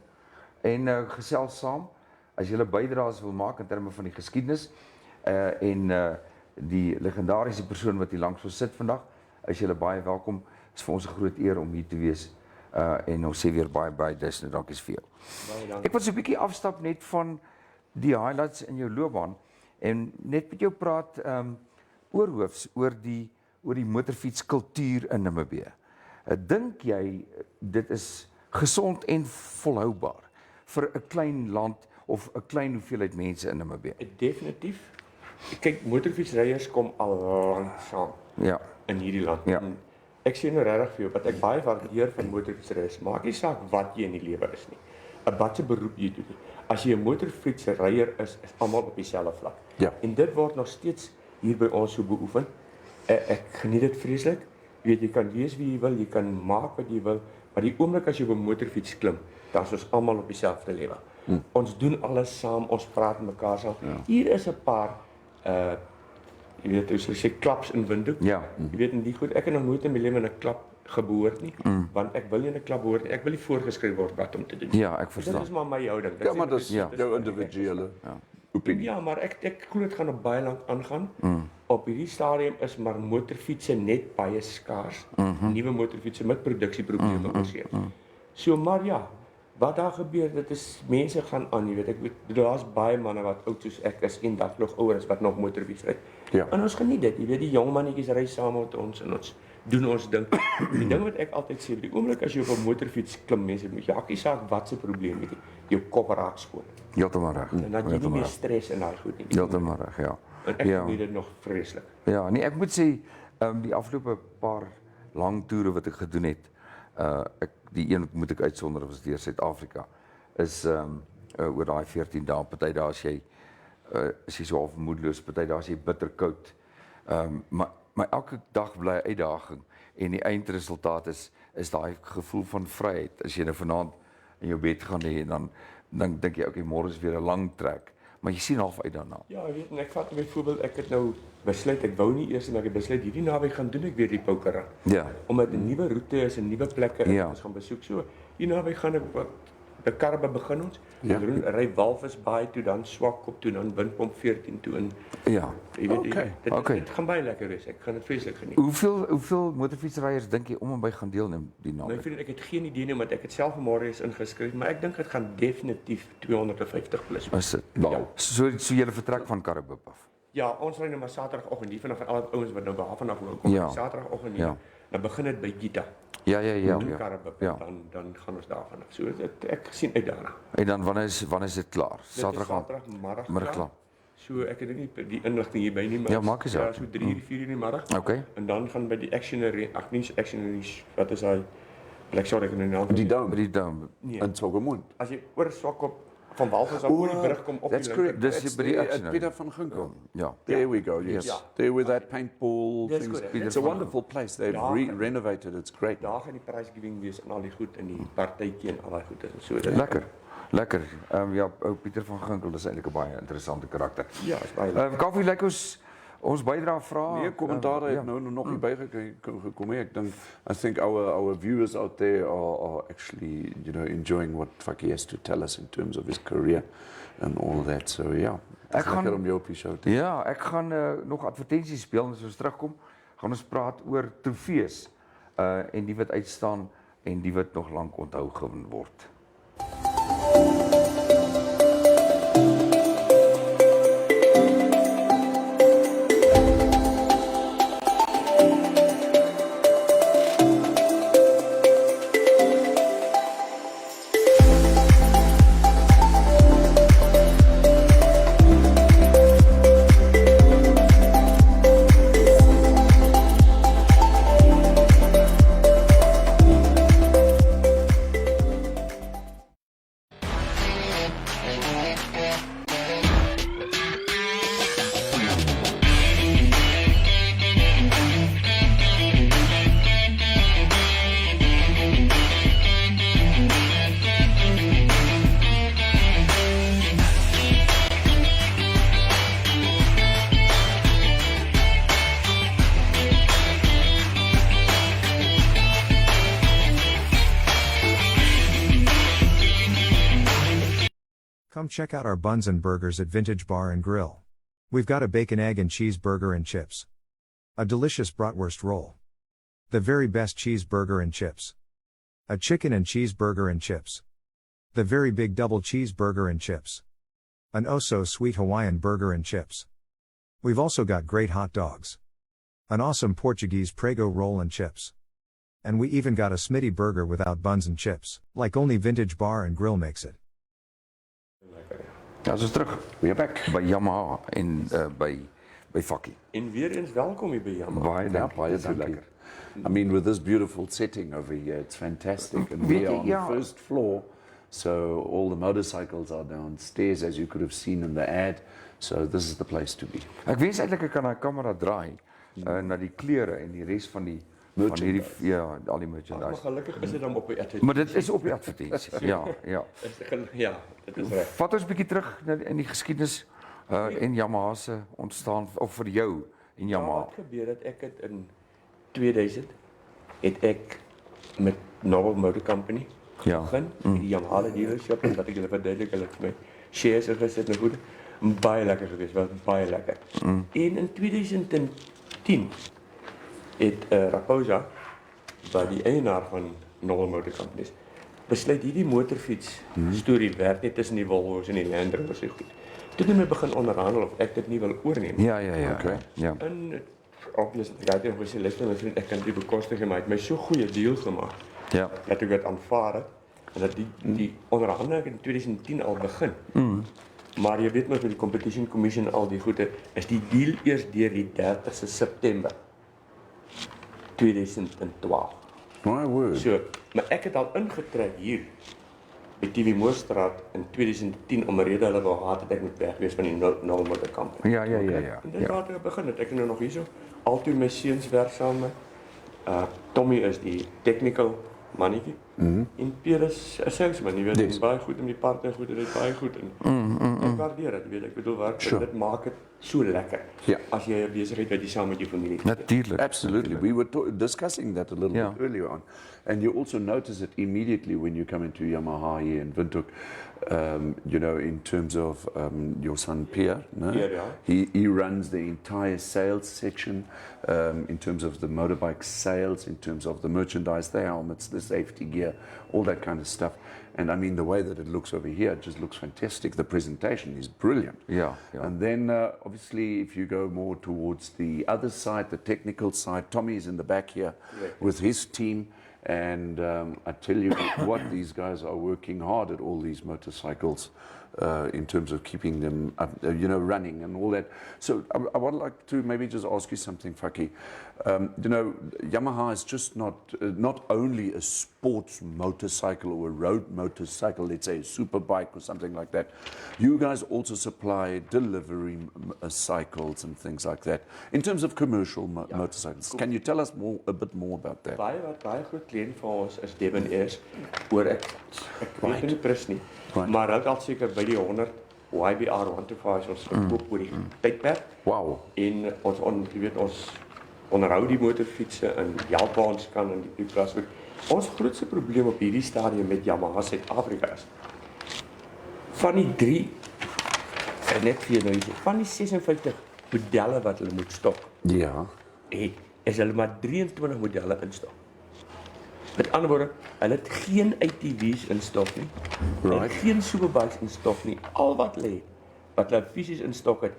en gesels saam. As julle bydraes wil maak in terme van die geskiedenis die legendariese persoon wat hier langs ons sit vandag, is julle baie welkom. Dit is vir ons 'n groot eer om hier te wees. En ons sê weer baie duisende dankies vir jou. Baie dankie. Ek wil so 'n bietjie afstap net van die highlights in jou loopbaan en net met jou praat oorhoofs oor die motorfietskultuur in Namibië. Dink jy dit is gesond en volhoubaar vir 'n klein land of 'n klein hoeveelheid mense in Namibië? Definitief. Kyk, motorfietsryers kom al lank saam Ja. in hierdie land. Ja. En ek sê nou regtig vir jou, wat ek baie waardeer van motorfietsryers, maak nie saak wat jy in die lewe is nie. Wat 'n beroep jy doen. As jy 'n motorfietsryer is almal op dieselfde vlak. Ja. En dit word nog steeds hier by ons so beoefen. Ek geniet dit vreeslik. Jy weet, jy kan wees wie jy wil, jy kan maak wat jy wil, maar die oomblik as jy op 'n motorfiets klim, dan is ons almal op dieselfde level. Ons doen alles saam, ons praat met mekaar saam. Ja. Hier is 'n paar jy weet, soos jy sê klaps in windhoek. Ja. Jy weet nie goed, ek het nog nooit in my lewe in 'n klap geboord nie, want ek wil nie in 'n klap behoort nie. Ek wil nie voorgeskryf word wat om te doen. Ja, ek Dit verstaan. is maar my houding. Ja, maar dis Ja. jou individuele opinie. Ja, maar ek glo dit gaan op baie lank aangaan. Op hierdie stadium is maar motorfietsse net baie skaars. Nuwe motorfietsse met produksieprobleme oorskry. So maar ja, wat daar gebeur, dit is mense gaan aan, jy weet, ek weet daar's baie manne wat oud soos ek is en dat nog ouer is wat nog motorfiets ry. Ja. En ons geniet dit, jy weet, die jong mannetjies ry saam met ons en ons doen ons ding. Die ding wat ek altyd sê, die oomblik as jy op 'n motorfiets klim, mense moet jaakie saak wat se probleem het jy. Jou kop raak skoon. Heeltemal reg. En dat jy nie meer stres en daai goed nie. Heeltemal reg, ja. En ek Ja. geniet dit nog vreeslik. Ja, nee, ek moet sê die afgelope paar lang toere wat ek gedoen het, die een moet ek uitsonder was deur Suid-Afrika, is oor daai 14 dae, party dae as jy so half moedeloos, party dae as jy bitterkoud. Maar elke dag bly 'n uitdaging en die eindresultaat is daai gevoel van vryheid. As jy nou vanaand in jou bed gaan lê en dan dink jy okay, môre is weer 'n lang trek, maar jy sien half uit daarna. Ja, ek weet, en ek vat byvoorbeeld, ek het nou besluit, ek wou nie eers en ek het besluit hierdie naweek gaan doen ek weer die pokerrun. Ja. Omdat 'n nuwe roete is en nuwe plekke Ja. ons gaan besoek. So, hier naweek gaan ek wat De Karbe begin ons, Ja. ry Walvisbaai toe, dan Swakkop toe, dan Windpomp 14 toe en Ja. jy weet, Okay. dit gaan baie lekker wees. Ek gaan dit vreeslik geniet. Hoeveel motorfietsryers dink jy om en by gaan deelneem die My naweek? vriend, ek het geen idee nie, want ek het self vanmôre eens ingeskryf, maar ek dink dit gaan definitief 250 plus wees. Is dit? Ja. So jy vertrek van Karibib af. Ja, ons ry nou maar Saterdagoggend, die van al die ouens wat nou behalwe af wil kom. Ja. Saterdagoggend Ja. ja. Dan begin dit by Gita. Ja. Karabib, Ja. dan gaan ons daarvan af. So ek sien uit daarna. En dan wanneer is dit klaar? Dit is Saterdag Saterdagmiddag klaar. So ek het nie die inligting hierby nie, maar Ja, maak nie saak. so 3 uur, 4 uur in die middag. Okay. En dan gaan by die actionaries, wat is hy? Ek sorry, ek het nou die naam Die vergeet. By dome die dam. Nee. in Sogamond. As jy oor Swakkop van Walvis af oor die brug kom op That's die correct. Dis That's by die there action at Peter van Ginkel. Ja. There we go, yes. Ja. There with that paintball That's things. correct. It's a wonderful place. They've Ja. renovated. It's great. Daar gaan die prize giving wees en al die goed in die partytjie en al daai goed en so. Dit- Lekker. Ja, ou Pieter van Ginkel, dis eintlik 'n baie interessante karakter. Ja, is baie lekker. Kaffie lyk ons bydra vra. Nee, kommentaar het nou nog nie bygekom nie. Ek dink I think our viewers out there are actually, enjoying what Fakkie has to tell us in terms of his career and all of that. So yeah. Ek gaan lekker om jou op die show te. Ja, ek gaan nog advertensies speel en as ons terugkom, gaan ons praat oor trofees en die wat uitstaan en die wat nog lank onthou gewin word. Come check out our buns and burgers at Vintage Bar and Grill. We've got a bacon, egg, and cheeseburger and chips. A delicious bratwurst roll. The very best cheeseburger and chips. A chicken and cheeseburger and chips. The very big double cheeseburger and chips. An oh so sweet Hawaiian burger and chips. We've also got great hot dogs. An awesome Portuguese prego roll and chips. And we even got a Smitty burger without buns and chips, like only Vintage Bar and Grill makes it. Ja, ons is terug. We're back. By Yamaha en by Fakkie. En weer eens welkom hier by Yamaha. Baie Yeah, dankie. dankie. I mean, with this beautiful setting over here, it's fantastic. And Weet we jy, are on ja. the first floor, so all the motorcycles are downstairs, as you could have seen in the ad. So this is the place to be. Ek wens eintlik ek kan daai kamera draai na die klere en die res van hierdie al die Maar merchandise. gelukkig is dit dan op die advertensie. Maar dit is op die advertensie. Ja. Ja, dit is reg. Vat ons 'n bietjie terug in die geskiedenis en Yamaha se ontstaan of vir jou en Yamaha. Wat gebeur het, ek het in 2000 het ek met Novel Motor Company Ja. begin, die Yamaha dealership en wat ek julle verduidelik, hulle het my shares ingesit nou goed. Baie lekker geweest, was baie lekker. En in 2010 het Raposa, wat die eienaar van Novel Motor Company is, besluit hierdie motorfiets storie werk net tussen die Volvo's en die Land Rovers so goed. Toe het hy begin onderhandel of ek dit nie wil oorneem. Ja. Okay. Ja. En obviously, ek het gesê, luister my vriend, ek kan dit bekostig, maar hy het my so goeie deal gemaak Ja. dat ek dit aanvaar het en dat die onderhandeling in 2010 al begin. Maar jy weet mos met die Competition Commission al die goede, is die deal eers deur die 30ste September 2012. My word. So, maar ek het al ingetrek hier by TV Moorstraat in 2010 om 'n rede hulle wou gehad het ek moet weg wees van die Novel Motor Company. Ja. En dit waar ek begin het. Ek is nou nog hierso. Altyd my seuns werk saam met my. Tommy is die technical mannetjie. En Pierre is 'n salesman, jy weet, Yes. baie goed om die partner goed, dit baie goed en ek waardeer dit, jy weet, ek bedoel werk, Sure. dit maak dit so lekker. Ja. As jy 'n besigheid wat jy saam met jou familie doen. Natuurlik. Absolutely. We were discussing that a little Yeah. bit earlier on. And you also notice it immediately when you come into Yamaha here in Windhoek, you know, in terms of your son Pierre. No? Pierre, yeah. He runs the entire sales section in terms of the motorbike sales, in terms of the merchandise, the helmets, the safety gear, all that kind of stuff. And I mean, the way that it looks over here, it just looks fantastic. The presentation is brilliant. Yeah, yeah. And then, obviously, if you go more towards the other side, the technical side, Tommy is in the back here with his team. And I tell you what, these guys are working hard at all these motorcycles in terms of keeping them up, you know, running and all that. So I would like to maybe just ask you something, Fakkie. You know, Yamaha is just not only a sports motorcycle or a road motorcycle, let's say a super bike or something like that. You guys also supply delivery cycles and things like that. In terms of commercial motorcycles, can you tell us a bit more about that? Baie groot kliënt vir ons is Debonair's, oor ek weet nie presies nie. Maar hulle het al seker by die 100 YBR 125 ons verkoop oor die tydperk. Wow. En jy weet ons onderhou die motorfietsse en help waar ons kan in die plaaswerk. Ons grootste probleem op hierdie stadium met Yamaha Suid-Afrika is van die 3 net vir jou nou sê, van die 56 modelle wat hulle moet stok. Ja. Is hulle maar 23 modelle in stok. Met ander woorde, hulle het geen ATV's in stok nie. Hulle het geen superbikes in stok nie. Al wat hulle fisies in stok het,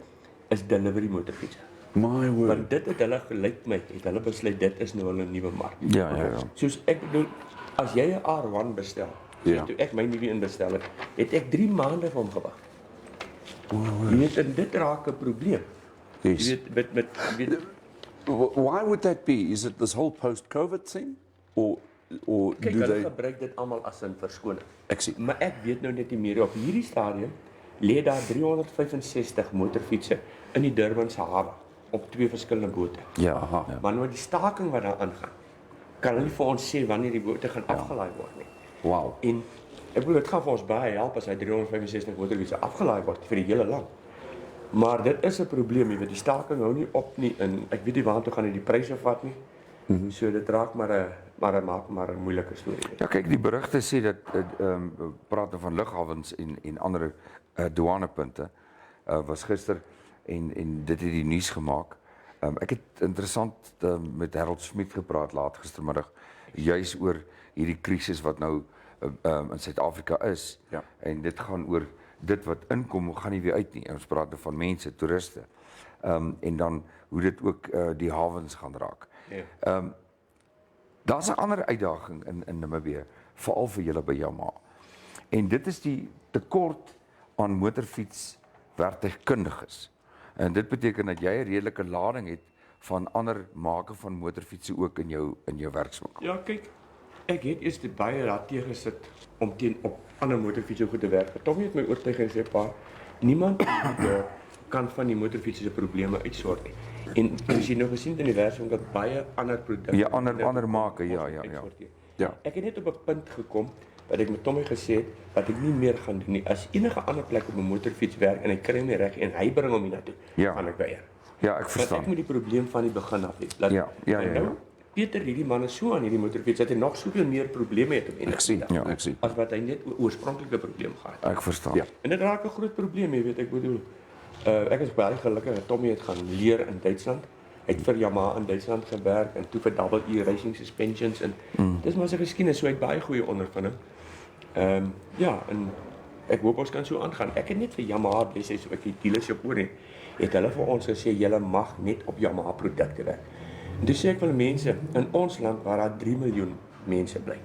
is delivery motorfietsse. My word. Want dit het hulle gelyk met, het hulle besluit dit is nou hulle nuwe mark. Ja. Soos ek bedoel, as jy 'n R1 bestel, toe ek my nuwe een bestel het ek 3 maande vir hom gewag. Jy weet, en dit raak 'n probleem. Yes. Jy weet, Why would that be? Is it this whole post-COVID thing? Or kyk, do hulle they... gebruik dit almal as 'n verskoning. Ek sien. Maar ek weet nou net nie meer, op hierdie stadium lê daar 365 motorfietsse in die Durbanse hawe op 2 verskillende bote. Ja. Maar nou die staking wat daar aangaan, kan hulle nie vir ons sê wanneer die bote gaan afgelaai word nie. Wow. En ek bedoel, dit gaan vir ons baie help as hy 365 motorfietsse afgelaai word vir die hele land. Maar dit is 'n probleem, jy weet, die staking hou nie op nie en ek weet nie waartoe gaan die pryse vat nie. So dit raak maar 'n moeilike storie. Ja, kyk, die berigte sê dat praat nou van lughawens en ander douanepunte was gister en dit het die nuus gemaak. Ek het interessant met Harold Smit gepraat laat gistermiddag juis oor hierdie krisis wat nou in Suid-Afrika is. Ja. En dit gaan oor dit wat inkom gaan nie weer uit nie. Ons praat van mense, toeriste. En dan hoe dit ook die hawens gaan raak. Ja. Daar's 'n ander uitdaging in Namibië, veral vir julle by Yamaha. En dit is die tekort aan motorfietswerktuigkundiges. En dit beteken dat jy 'n redelike lading het van ander make van motorfietsse ook in jou werkswinkel. Ja, kyk, ek het eers baie daarteë gesit om op ander motorfietsse goed te werk. Tommy het my oortuig en sê, "Pa, niemand kan van die motorfietsse se probleme uitsort nie." En as jy nou gesien in die werkswinkel baie ander produkte. Ja, ander make, ja. Ja. Ek het net op 'n punt gekom wat ek met Tommy gesê het wat ek nie meer gaan doen nie. As enige ander plek op 'n motorfiets werk en hy kry my reg en hy bring hom hiernatoe, gaan ek weier. Ja, ek Want verstaan. ek moet die probleem van die begin af hê. Ja. Nou, Pieter, hierdie man is so aan hierdie motorfiets dat hy nog soveel meer probleme het op Ek sien, ek sien. as wat hy net oorspronklike probleem gehad het. Ek verstaan. Ja. En dit raak 'n groot probleem, jy weet, ek bedoel, ek is baie gelukkig dat Tommy het gaan leer in Duitsland. Hy het vir Yamaha in Duitsland gewerk en toe vir Double E Racing Suspensions en dis maar sy geskiedenis, so hy het baie goeie ondervinding. Ja, en ek hoop ons kan so aangaan. Ek het net vir Yamaha besig so ek die dealership oor het hulle vir ons gesê julle mag net op Yamaha produkte werk. En dis sê ek vir mense in ons land waar daar 3 miljoen mense bly.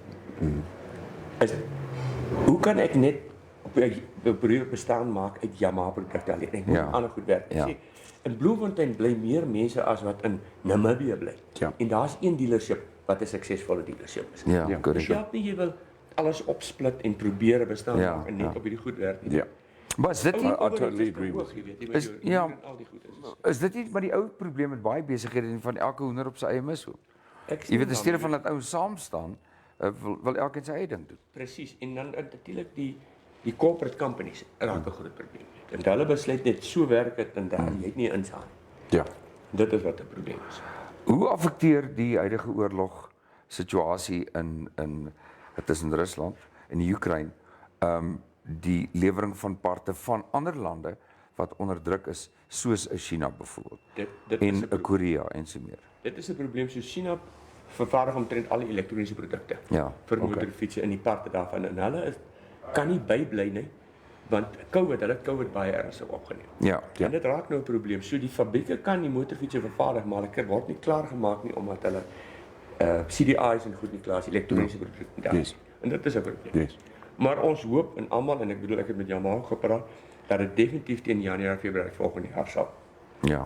Hoe kan ek net op 'n beroep bestaan maak uit Yamaha produkte alleen? Ek moet ander goed werk. Ja. Sê, in Bloemfontein bly meer mense as wat in Namibië bly. Ja. En daar's een dealership wat 'n suksesvolle dealership is. Ja, Dus correct. jy help nie jy wil alles opsplit en probeer bestaan Ja, maak en net op hierdie goed werk nie. Ja. Maar is dit nie, I totally agree with you. Al die goed is. is dit nie maar die ou probleem met baie besighede en van elke hoender op sy eie mis hoop? Ek Jy weet, in stem steede daarmee. van dat ou saam staan, wil elkeen sy eie ding doen. Presies. En dan natuurlik die corporate companies raak 'n groot probleem. En hulle besluit net so werk dit en daar jy het nie insaan nie. Ja. Dit is wat 'n probleem is. Hoe affekteer die huidige oorlog situasie in tussen Rusland en die Oekraïne die lewering van parte van ander lande wat onder druk is, soos China byvoorbeeld en Korea en so meer? Dit is 'n probleem, so China vervaardig omtrent al die elektroniese produkte vir motorfietsse en die parte daarvan en hulle kan nie bybly nie want hulle het COVID baie ernstig opgeneem. Ja. En dit raak nou 'n probleem. So die fabrieke kan die motorfietsse vervaardig, maar hulle word nie klaar gemaak nie omdat hulle CDI's en goed nie klaar is, elektroniese produkte daar. Yes. En dit is 'n probleem. Yes. Maar ons hoop en almal en ek bedoel ek het met Yamaha gepraat dat dit definitief teen Januarie, Februarie volgende jaar sal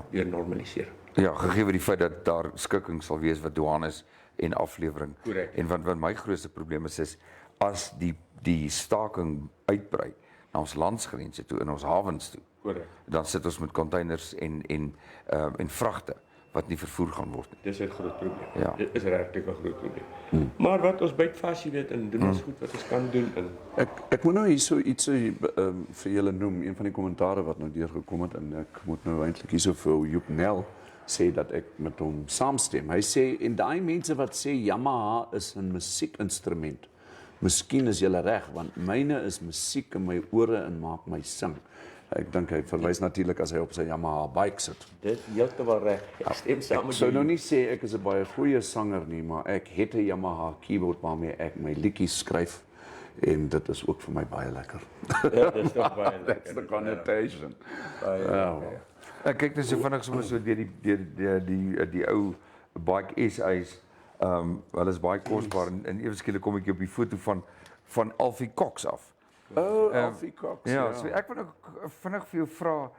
weer normaliseer. Ja, gegee die feit dat daar skikking sal wees wat douanes en aflewering. Correct. En wat my grootste probleem is as die staking uitbrei na ons landsgrense toe in ons hawens toe. Korrek. Dan sit ons met containers en vragte wat nie vervoer gaan word nie. Dis 'n groot probleem. Ja. Dit is regtig 'n groot probleem. Maar wat ons byt vas, jy weet, en doen ons goed wat ons kan doen en Ek moet nou hierso iets vir julle noem, een van die kommentare wat nou deurgekom het en ek moet nou eintlik hierso vir Joep Nel sê dat ek met hom saamstem. Hy sê en daai mense wat sê Yamaha is 'n musiekinstrument. Miskien is julle reg want myne is musiek in my ore en maak my sing. Ek dink hy verwys natuurlik as hy op sy Yamaha bike sit. dit heeltemal reg. Ek stem saam met Sou nou jou. nie sê ek is 'n baie goeie sanger nie, maar ek het 'n Yamaha keyboard waarmee ek my liedjies skryf en dit is ook vir my baie lekker. Ja, dis toch baie lekker. That's the connotation. Ek kyk net so vinnig sommer so deur die ou bike SI's. Hulle is baie kosbaar en ewe skielik kom ek op die foto van Alfie Cox af. Alfie Cox. Ja, so ek wil ook vinnig vir jou vra,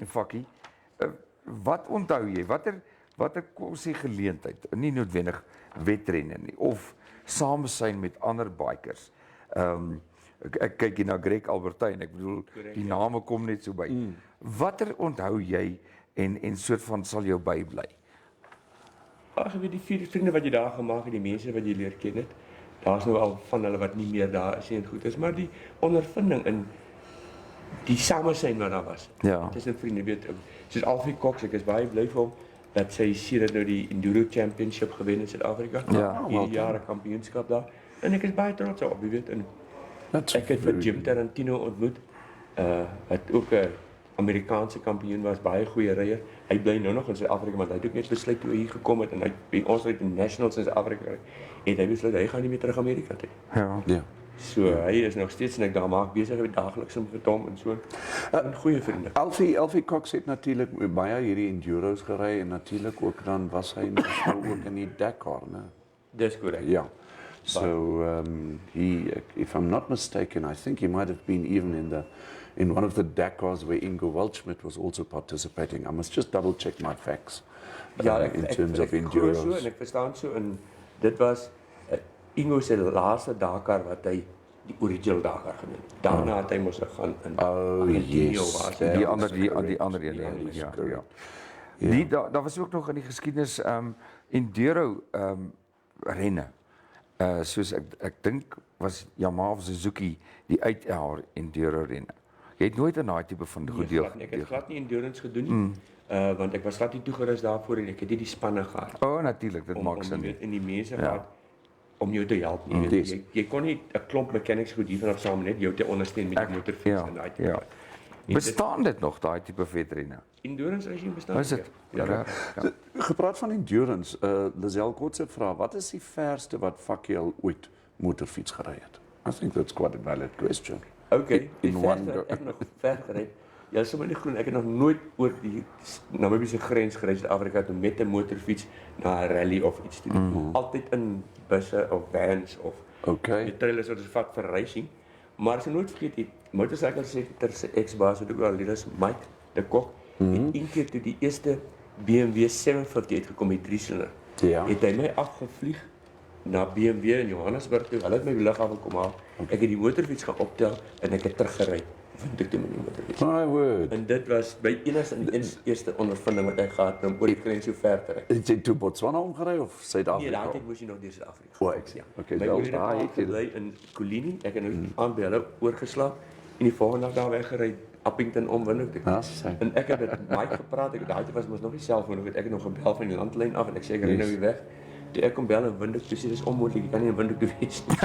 Fakkie, wat onthou jy? Watter kom sê geleentheid, nie noodwendig wedrenne nie, of samesyn met ander bikers. Ek kyk hier na Greg Albertyn, ek bedoel, die name kom net so by. Watter onthou jy en soort van sal jou bybly? Ag, jy weet die 4 vriende wat jy daar gemaak het, die mense wat jy leer ken het. Daar's nou al van hulle wat nie meer daar is en goed is, maar die ondervinding in die samesyn wat daar was. Ja. Tussen vriende, weet soos Alfie Cox, ek is baie bly vir hom dat sy sedert nou die Enduro Championship gewen in Suid-Afrika. Ja. Hierdie jare kampioenskap daar. En ek is baie trots op, jy weet. En ek het vir very Jim Tarantino ontmoet. Wat ook 'n Amerikaanse kampioen was, baie goeie ryer. Hy bly nou nog in Suid-Afrika, maar hy het ook net besluit toe hy hier gekom het en hy ons het die Nationals in Suid-Afrika en hy besluit hy gaan nie meer terug Amerika toe. Ja. Ja. So hy is nog steeds en ek daar maak besig met daagliks met hom en so. En goeie vriende. Alfie Cox het natuurlik baie hierdie enduros gery en natuurlik ook dan was hy nou ook in die Dakar, né? Dis korrek. Ja. So if I'm not mistaken, I think he might have been even in one of the Dakars where Ingo Waldschmidt was also participating. I must just double check my facts in terms of glo enduros. so en ek verstaan so en dit was Ingo se laaste Dakar wat hy die original Dakar gedoen het. Daarna het hy mos gegaan in Argentinië was hy. Die ander een, ja. Daar was ook nog in die geskiedenis enduro renne. Soos ek dink was Yamaha of Suzuki die uitjaar enduro renne. Jy het nooit aan daai tipe van goed deel. Ek het glad nie endurance gedoen nie. Want ek was glad nie toegerus daarvoor en ek het nie die spanne gehad. Natuurlik, dit maak sin. En die mense gehad om jou te help. Jy kon nie 'n klomp mechanics goed hier vanaf saam net jou te ondersteun met die motorfiets en daai tipe. Bestaan dit nog daai tipe wedrenne? Endurance regime bestaan. Is dit? Ja. Gepraat van endurance, Lazelle Kotse vra, wat is die verste wat Fakkie al ooit motorfiets gery het? I think that's quite a valid question. Okay, In one go. ek nog ver gery. Jy is sommer nie groen, ek het nog nooit oor die Namibiese grens gery Suid-Afrika toe met 'n motorfiets na 'n rally of iets te doen. Altyd in busse of vans of die trailers wat ons vat vir racing. Maar as jy nooit vergeet die motorcycle sector se ex-baas wat ook al hier is, Mike de Kok, het een keer toe die eerste BMW 750 uitgekom met 3-silinder. Ja. Het hy my afgevlieg na BMW in Johannesburg toe. Hulle het my lughawe kom haal. Ek het die motorfiets gaan optel en ek het teruggery vind ek toe met die motorfiets. My word. En dit was my eerste ondervinding wat ek gehad het om oor die grens so ver te ry. Het jy toe Botswana omgery of Nee, Suid-Afrika? daai tyd moes jy nog deur Suid-Afrika. O, ek sien. Okay, My wel, oudere daar pa het jy gebly in Kolini. Ek het nou aan by hulle oorgeslaap en die volgende dag daar weggery Appington om Windhoek toe. Ja, sy. En ek het met Mike gepraat. Daai tyd was mos nog nie selfoon, ek het nog gebel van die landlyn af en ek sê ek ry nou weer weg. Toe ek kom bel in Windhoek, toe sê dis onmoontlik, jy kan nie in Windhoek toe wees nie.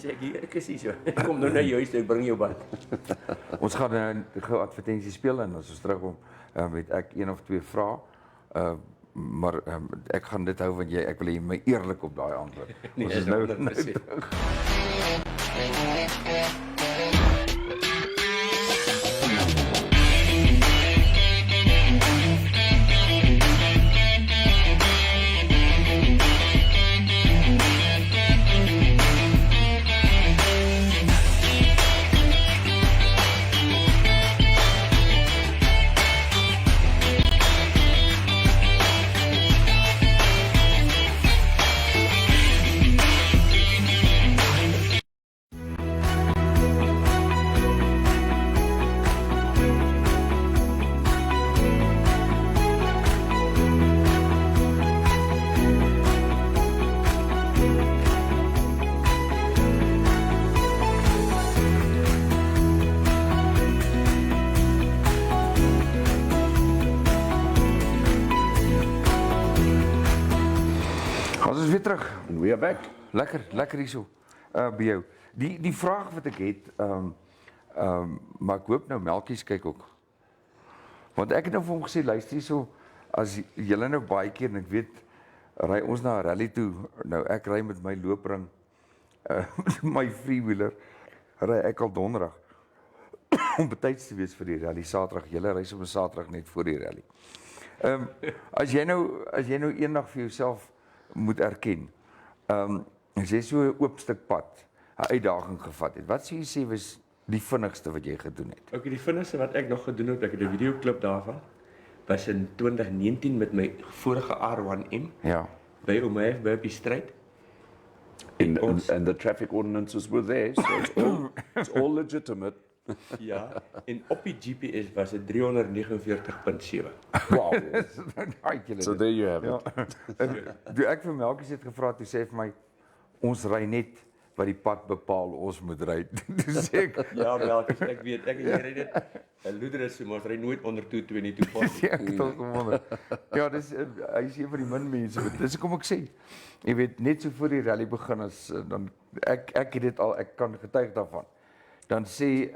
Sê ek, hier, ek is hier so. Ek kom nou na jou huis toe, ek bring jou bad. Ons gaan gou advertensie speel en as ons terugkom, het ek een of twee vrae. Maar ek gaan dit hou want ek wil hê jy my eerlik op daai antwoord. Ons is nou terug. Ons is weer terug. And we are back. Lekker hierso. By jou. Die vraag wat ek het, maar ek hoop nou Melkies kyk ook. Want ek het nou vir hom gesê, luister hierso, as julle nou baie keer en ek weet ry ons na 'n rally toe. Nou ek ry met my loopring, my freewheeler, ry ek al donderdag om betyds te wees vir die rally Saterdag. Julle ry sommer Saterdag net voor die rally. As jy nou eendag vir jouself moet erken, as jy so 'n oop stuk pad, 'n uitdaging gevat het, wat sou jy sê was die vinnigste wat jy gedoen het? Okay, die vinnigste wat ek nog gedoen het, ek het 'n videoklip daarvan, was in 2019 met my vorige R1M, Ja. by Omef, by op die stryd. And the traffic ordinances were there, so it's all legitimate. Ja, en op die GPS was dit 349.7. Wow. Daai julle So dit. there you have Ja. it. Toe ek vir Melkies het gevra, toe sê hy vir my, ons ry net wat die pad bepaal ons moet ry. Toe sê ek, Ja, wel, ek weet, ek ry dit. 'n Loeder is so, maar ons ry nooit onder 220 nie toepas. ek het al gewonder. Ja, dis hy is een van die min mense. Dis hoekom ek sê, jy weet, net so voor die rally begin as dan ek het dit al, ek kan getuig daarvan. Dan sê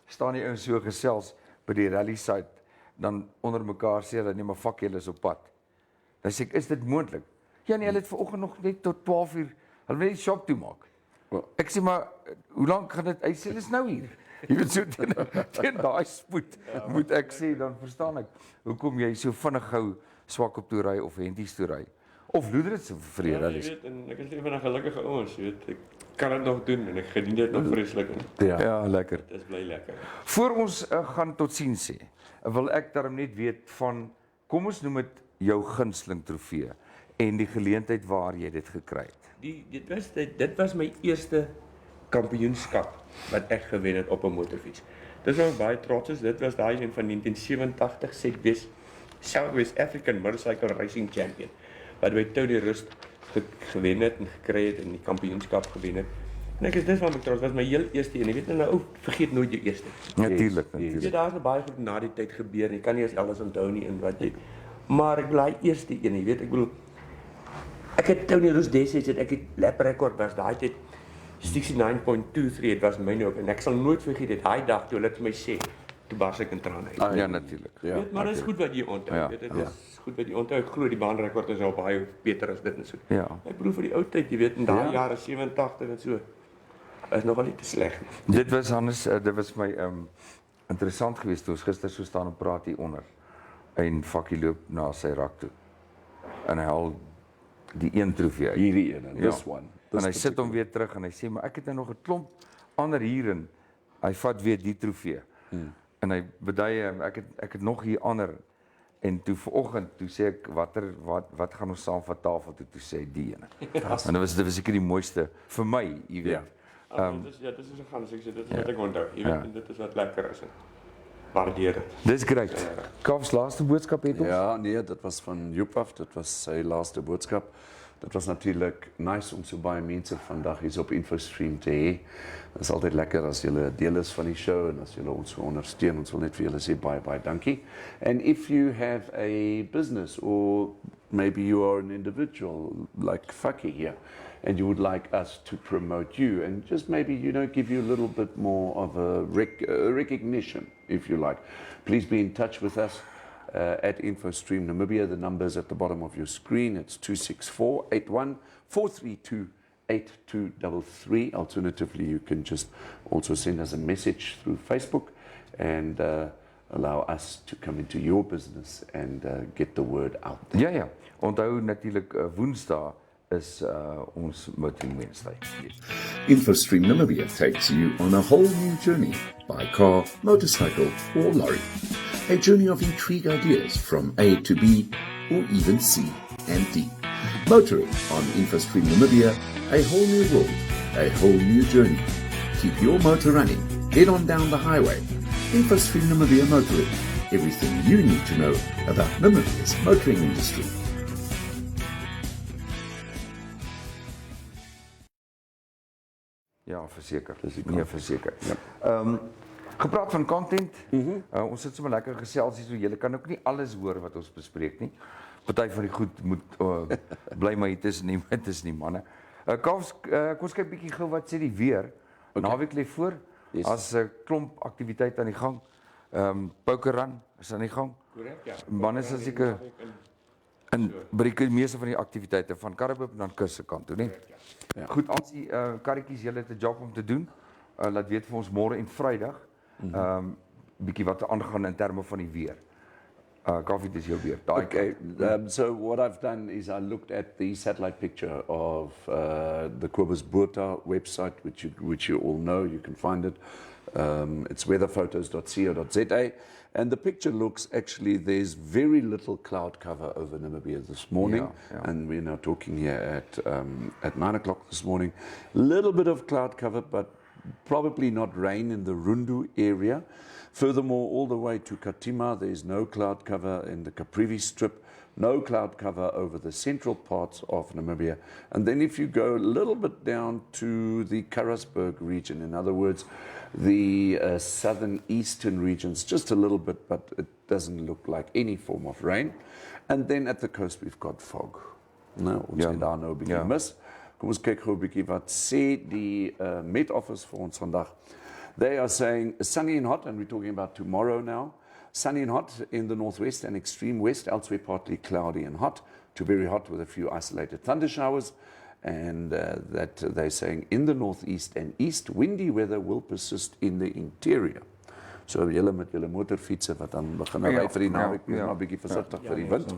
staan die ouens so gesels by die rally site, dan onder mekaar sê hulle nee, maar Fakkie, hulle is op pad. Dan sê ek, is dit moontlik? Ja nee, hulle het vanoggend nog net tot 12 uur, hulle wil net die shop toe maak. Ek sê maar, hoe lank gaan dit? Hy sê dis nou hier. Jy weet so teen daai spoed moet ek sê, dan verstaan ek hoekom jy so vinnig gou swak op toe ry of henties toe ry. Of Loederits vir die Ja, jy rallies. weet, en ek is een van die gelukkige ouens, jy weet, ek kan dit nog doen en ek geniet dit nog vreeslik. Ja. Ja, lekker. Dit is bly lekker. Voor ons gaan tot sien sê, wil ek daarom net weet van, kom ons noem dit jou gunsteling trofee en die geleentheid waar jy dit gekry het. Dit was my eerste kampioenskap wat ek gewen het op 'n motorfiets. Dis nou baie trots is, dit was daai een van 1987 Southwest African Motorcycle Racing Champion, wat by Tony Rust gewen het en gekry het en die kampioenskap gewen het. En ek is dis wat ek trots was, my heel eerste een. Jy weet nou, vergeet nooit jou eerste. Natuurlik, Jy weet, natuurlik. daar is nou baie goed na die tyd gebeur, jy kan nie eens alles onthou nie en wat jy, maar ek wil daai eerste een, jy weet, ek bedoel, ek het Tony Rust destyds, ek het lap record was daai tyd 69.23, het was myne ook, en ek sal nooit vergeet het, daai dag toe hulle dit vir my sê, toe bars ek in trane uit. Ja, natuurlik. Ja. Weet, maar dit is goed wat jy onthou, Ja, weet, dit is goed wat jy onthou, ek glo die baanrekord is al baie beter as dit en so. Ja. Ek bedoel vir die ou tyd, jy weet, in daai Ja. jare 87 en so, is nogal nie te sleg nie. Dit was Hannes, dit was my interessant geweest toe ons gister so staan en praat hier onder. En Fakkie loop na sy rak toe. En hy haal die een trofee uit. Hierdie een, and Ja. this one. En hy sit hom weer terug en hy sê, maar ek het nou nog 'n klomp ander hierin. Hy vat weer die trofee. En hy beduie, ek het nog hier ander. En toe vanoggend, toe sê ek, wat gaan ons saam van tafel toe, toe sê hy die ene. En dit was seker die mooiste vir my, jy weet. Ja. Dis ja, dis is 'n gaan sê dit is wat ek onthou. Jy weet, en dit is wat lekker is. Waardeer dit. Dis great. Kauf's laaste boodskap het ons. Ja, nee, dit was van Joep af, dit was sy laaste boodskap. Dit was natuurlijk nice om so baie mense vandag hier op InfoStream te hê. Dit is altyd lekker as julle deel is van die show en as julle ons so ondersteun. Ons wil net vir julle sê baie dankie. And if you have a business or maybe you are an individual like Fakkie here and you would like us to promote you and just maybe, give you a little bit more of a recognition, if you like, please be in touch with us. At InfoStream Namibia, the number's at the bottom of your screen. It's 264-81-432-8233. Alternatively, you can just also send us a message through Facebook and allow us to come into your business and get the word out there. Ja. Onthou natuurlik Woensdae is ons Motoring Wednesday. InfoStream Namibia takes you on a whole new journey by car, motorcycle or lorry. A journey of intrigue ideas from A to B or even C and D. Motoring on InfoStream Namibia, a whole new world, a whole new journey. Keep your motor running, head on down the highway. InfoStream Namibia Motoring, everything you need to know about Namibia's motoring industry. Ja, verseker. Nee, verseker. Gepraat van content, ons sit sommer lekker gesels hier, so julle kan ook nie alles hoor wat ons bespreek nie. Party van die goed moet bly maar hier tussen die manne. Kaufs, kom ons kyk bietjie gou wat sê die weer. Naweek lê voor. As 'n klomp aktiwiteit aan die gang. Poker run is aan die gang. Korrek, ja. Manne is seker by die meeste van die aktiwiteite van Karabo na Kus se kant toe, né? Ja. Goed, as die karretjies julle het 'n job om te doen, laat weet vir ons môre en Vrydag. Bietjie wat aangaan in terme van die weer. Kaufee, dis jou weer. Okay, so what I've done is I looked at the satellite picture of the Kobus Botha website, which you all know, you can find it. It's weatherphotos.co.za, and the picture looks, actually, there's very little cloud cover over Namibia this morning, and we're now talking here at 9 o'clock this morning. A little bit of cloud cover, but probably not rain in the Rundu area. Furthermore, all the way to Katima, there's no cloud cover in the Caprivi Strip, no cloud cover over the central parts of Namibia. And then if you go a little bit down to the Karasburg region, in other words, the southern eastern regions, just a little bit, but it doesn't look like any form of rain. And then at the coast, we've got fog. Nou, ons het daar nou 'n bietjie mis. Kom ons kyk gou 'n bietjie wat sê die Met Office vir ons vandag. They are saying sunny and hot, and we're talking about tomorrow now. Sunny and hot in the northwest and extreme west, elsewhere partly cloudy and hot, to very hot with a few isolated thunder showers. And that they're saying in the northeast and east, windy weather will persist in the interior. So julle met julle motorfietsse wat dan begin ry vir die naweek, maar 'n bietjie versigtig vir die wind.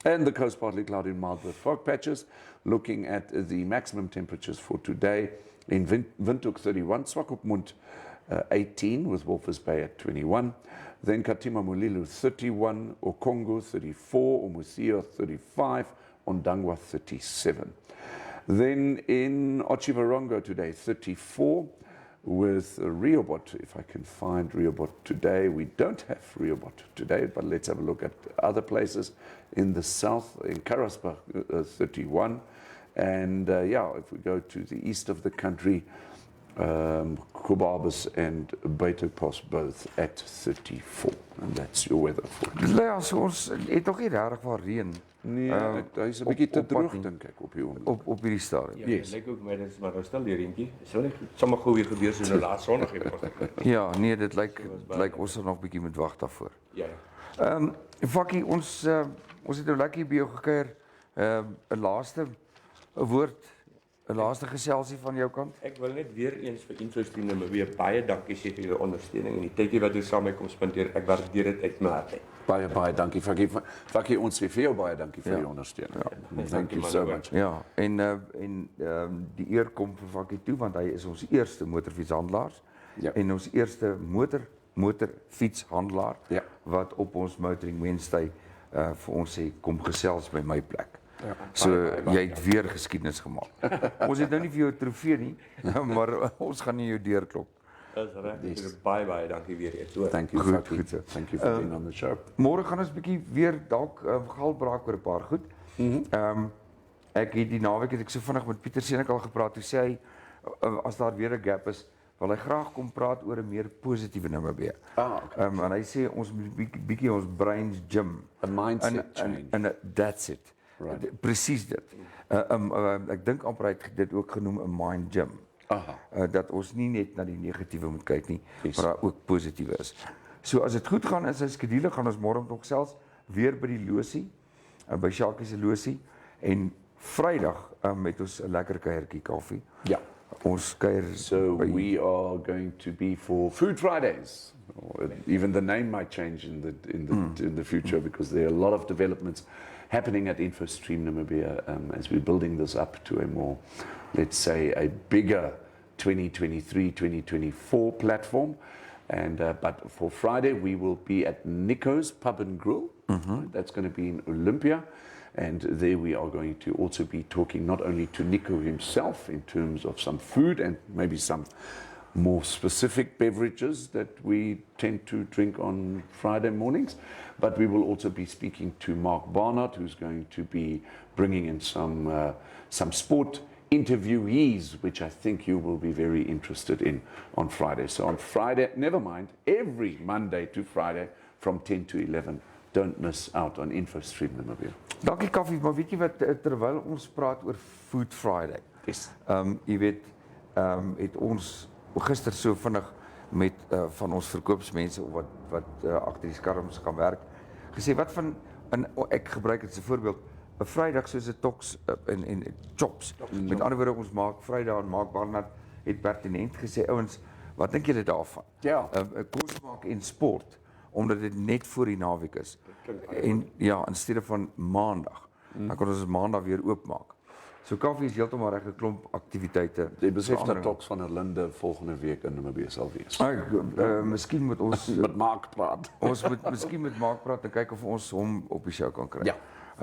And the coast partly cloudy and mild with fog patches. Looking at the maximum temperatures for today, in Windhoek 31, Swakopmund 18 with Walvis Bay at 21. Then Katima Mulilo 31, Okongo 34, Umuthio 35, Ondangwa 37. Then in Otjiwarongo today 34 with Rehoboth, if I can find Rehoboth today. We don't have Rehoboth today, but let's have a look at other places in the south, in Karasburg 31. And if we go to the east of the country, Kobabis and Beitepos both at 34. And that's your weather for today. Ja, ons het nog nie regtig waar reën. Nee, hy is 'n bietjie te droog dink ek op die oomblik. Op hierdie stadium. Ja, dit lyk ook my dit is maar nou stil die reentjie. Sou net sommer gou weer gebeur so nou laat Sondag het ons. Ja, nee, dit lyk ons sal nog 'n bietjie moet wag daarvoor. Ja. Fakkie, ons het nou lekker by jou gekuier. 'n laaste woord, 'n laaste geselsie van jou kant. Ek wil net weer eens vir InfoStream Namibia baie dankie sê vir julle ondersteuning en die tydjie wat julle saam met kom spandeer. Ek waardeer dit uit my hart. Baie dankie Fakkie. Fakkie, ons sê vir jou baie dankie vir die ondersteuning. Thank you so much. Ja, en die eer kom vir Fakkie toe want hy is ons eerste motorfietshandelaar en ons eerste motorfietshandelaar wat op ons Motoring Wednesday vir ons sê kom gesels by my plek. So jy het weer geskiedenis gemaak. Ons het nou nie vir jou 'n trofee nie, maar ons gaan nie jou deurklop. Dis reg. Baie dankie weer eens. Hoor. Thank you, Goed, Fakkie. goed so. Thank you for being on the show. Môre gaan ons bietjie weer dalk galbraak oor 'n paar goed. Ek het die naweek het ek so vinnig met Pieter Senekal al gepraat. Toe sê hy as daar weer 'n gap is, wil hy graag kom praat oor 'n meer positiewe Namibia. Okay. En hy sê ons moet bietjie ons breins gym. A mindset change. En that's it. Right. Presies dit. Ek dink amper hy het dit ook genoem 'n mind gym. Dat ons nie net na die negatiewe moet kyk nie, Yes. maar daar ook positiewe is. So as dit goed gaan in sy skedule, gaan ons môre nog selfs weer by die losie, by Sjakie se losie, en Vrydag met ons 'n lekker kuiertjie koffie. Yeah. Ons kuier So by we are going to be for Food Fridays. Or even the name might change in the future because there are a lot of developments happening at InfoStream Namibia as we're building this up to a more, let's say, a bigger 2023-2024 platform. And but for Friday we will be at Nico's Pub and Grill. That's going to be in Olympia. And there we are going to also be talking not only to Nico himself in terms of some food and maybe some more specific beverages that we tend to drink on Friday mornings, but we will also be speaking to Mark Barnard, who's going to be bringing in some sport interviewees, which I think you will be very interested in on Friday. So on Friday, never mind, every Monday to Friday from 10 to 11. Don't miss out on InfoStream Namibia. Dankie Kaffie, maar weet jy wat, terwyl ons praat oor Food Friday. Yes. Jy weet, het ons gister so vinnig met van ons verkoopsmense wat agter die skerms gaan werk, gesê wat van ek gebruik dit as 'n voorbeeld, 'n Vrydag soos 'n toks en chops. Met ander woorde, ons maak Vrydag en Mark Barnard het pertinent gesê, ouens, wat dink julle daarvan? Ja. Kos maak en sport, omdat dit net voor die naweek is. En ja, in steede van maandag, dan kan ons maandag weer oopmaak. So Kaffie is heeltemal reg 'n klomp aktiwiteite. Jy besef dat Toks van Herlinde volgende week in Namibia sal wees. Miskien moet ons Met Mark praat. ons moet miskien met Mark praat en kyk of ons hom op die show kan kry. Ja.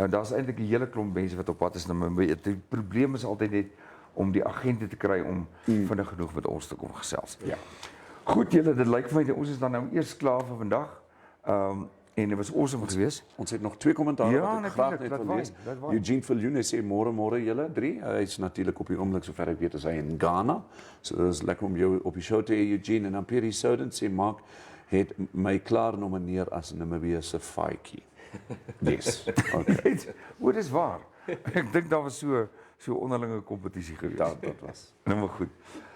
Daar's eintlik 'n hele klomp mense wat op pad is na Namibia. Die probleem is altyd net om die agente te kry om vinnig genoeg met ons te kom gesels. Ja. Goed julle, dit lyk vir my ons is dan nou eers klaar vir vandag. En dit was awesome geweest. Ons het nog 2 kommentare Ja, wat ek graag natuurlijk, net dat wil lees. waai, dat waai. Eugene Viljoen sê môre julle 3. Hy is natuurlik op die oomblik sover ek weet is hy in Ghana. So dit is lekker om jou op die show te hê Eugene en dan Perry Soden sê Mark het my klaar nomineer as Namibia se Fakkie. Yes. Okay. O, dis waar. Ek dink daar was so onderlinge kompetisie geweest. Dat was. Nou maar goed.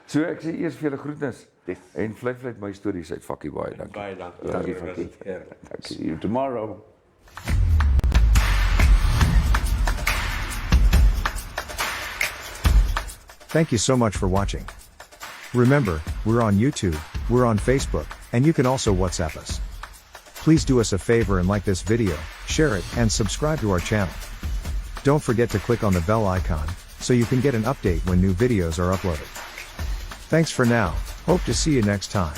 So ek sê eers vir julle groetnis. Yes. En vlei my stories uit Fakkie baie dankie. Baie dankie. Dankie, Fakkie. See you tomorrow. Thank you so much for watching. Remember, we're on YouTube, we're on Facebook, and you can also WhatsApp us. Please do us a favor and like this video, share it, and subscribe to our channel. Don't forget to click on the bell icon, so you can get an update when new videos are uploaded. Thanks for now, hope to see you next time.